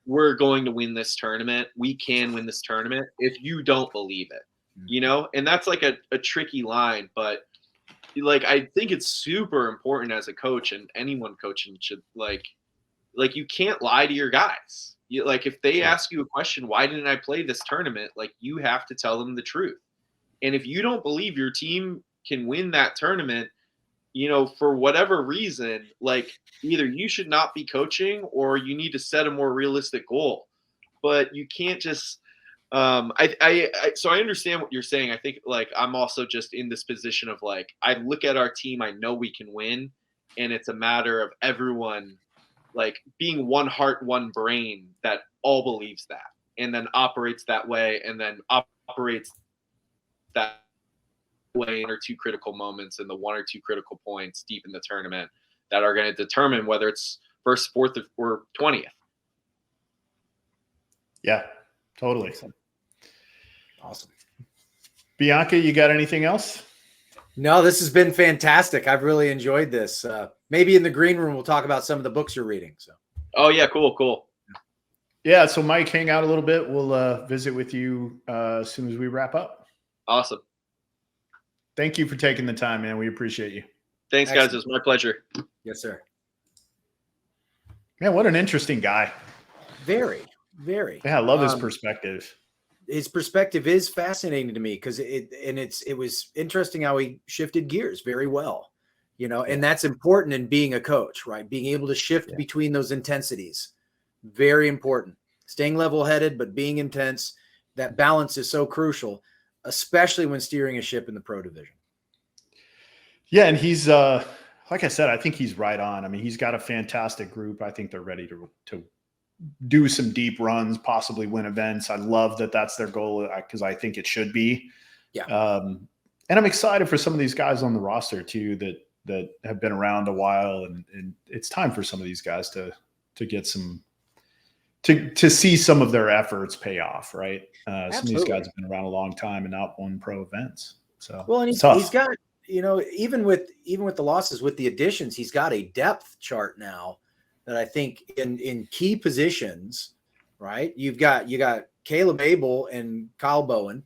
we're going to win this tournament. We can win this tournament, if you don't believe it, and that's like a tricky line, but like, I think it's super important as a coach, and anyone coaching should like you can't lie to your guys. Like, if they ask you a question, why didn't I play this tournament? Like, you have to tell them the truth. And if you don't believe your team can win that tournament, for whatever reason, like, either you should not be coaching, or you need to set a more realistic goal. But you can't just so I understand what you're saying. I think, like, I'm also just in this position of, like, I look at our team, I know we can win, and it's a matter of everyone, like, being one heart, one brain that all believes that, and then operates that way, and then operates that way in 1 or 2 critical moments, and the 1 or 2 critical points deep in the tournament that are going to determine whether it's first, 4th, or 20th. Yeah, totally. Awesome. Bianca, you got anything else? No, this has been fantastic. I've really enjoyed this. Maybe in the green room, we'll talk about some of the books you're reading. So. Oh yeah, cool. Yeah, so Mike, hang out a little bit. We'll visit with you as soon as we wrap up. Awesome. Thank you for taking the time, man. We appreciate you. Thanks, guys. It was my pleasure. Yes, sir. Man, what an interesting guy. Very, very. Yeah, I love his perspective. His perspective is fascinating to me, because it was interesting how he shifted gears very well. and that's important in being a coach, right? Being able to shift between those intensities. Very important. Staying level-headed, but being intense. That balance is so crucial, especially when steering a ship in the pro division. Yeah, and he's like I said, I think he's right on. I mean, he's got a fantastic group. I think they're ready to do some deep runs, possibly win events. I love that that's their goal because I think it should be. Yeah. And I'm excited for some of these guys on the roster too that have been around a while, and it's time for some of these guys to get some to see some of their efforts pay off, right? Some of these guys have been around a long time and not won pro events. So well, and he's got, even with the losses, with the additions, he's got a depth chart now that I think in key positions, right? You got Caleb Abel and Kyle Bowen.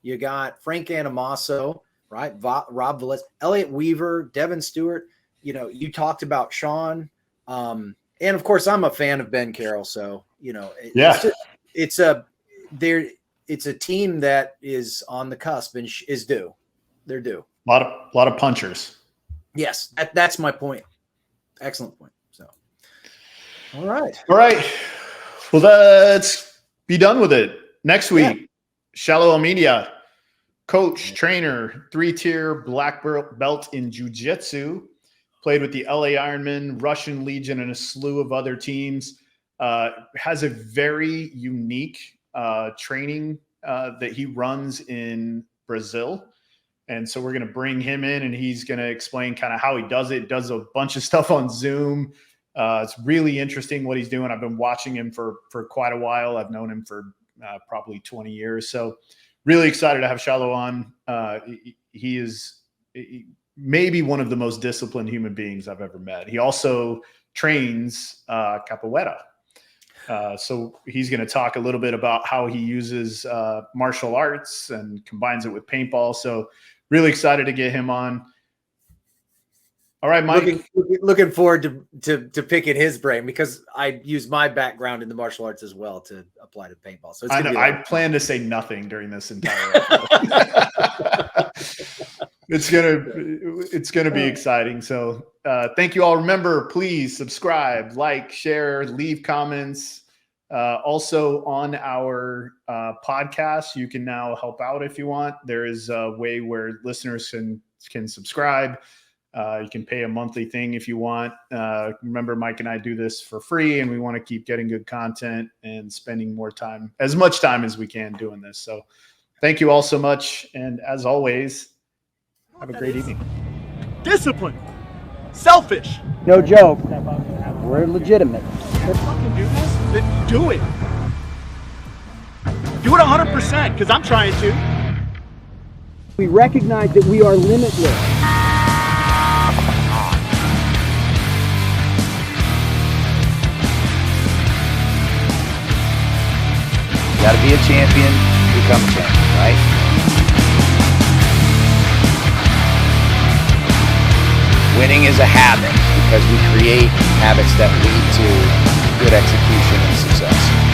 You got Frank Anamasso, right? Rob Velez, Elliott Weaver, Devin Stewart. You talked about Sean. And of course, I'm a fan of Ben Carroll. So, it's a team that is on the cusp and is due. They're due. A lot of punchers. Yes, that's my point. Excellent point. So, all right. Well, let's be done with it. Next week, Shallow Almeida, coach, trainer, 3-tier black belt in jiu-jitsu, played with the LA Ironman, Russian Legion, and a slew of other teams. Has a very unique training that he runs in Brazil. And so we're going to bring him in, and he's going to explain kind of how he does it. Does a bunch of stuff on Zoom. It's really interesting what he's doing. I've been watching him for quite a while. I've known him for probably 20 years. So really excited to have Shallow on. He is maybe one of the most disciplined human beings I've ever met. He also trains capoeira. So he's going to talk a little bit about how he uses martial arts and combines it with paintball. So really excited to get him on. All right, Mike. Looking forward to picking his brain, because I use my background in the martial arts as well to apply to paintball. So I plan to say nothing during this entire episode. It's gonna be exciting. So thank you all. Remember, please subscribe, like, share, leave comments. Also on our podcast, you can now help out if you want. There is a way where listeners can subscribe. You can pay a monthly thing if you want. Remember, Mike and I do this for free, and we want to keep getting good content and spending more time, as much time as we can, doing this. So thank you all so much. And as always, have a great evening. Discipline. Selfish. No joke. We're legitimate. You fucking do this? Then do it. Do it 100%, because I'm trying to. We recognize that we are limitless. You got to be a champion, become a champion, right? Winning is a habit because we create habits that lead to good execution and success.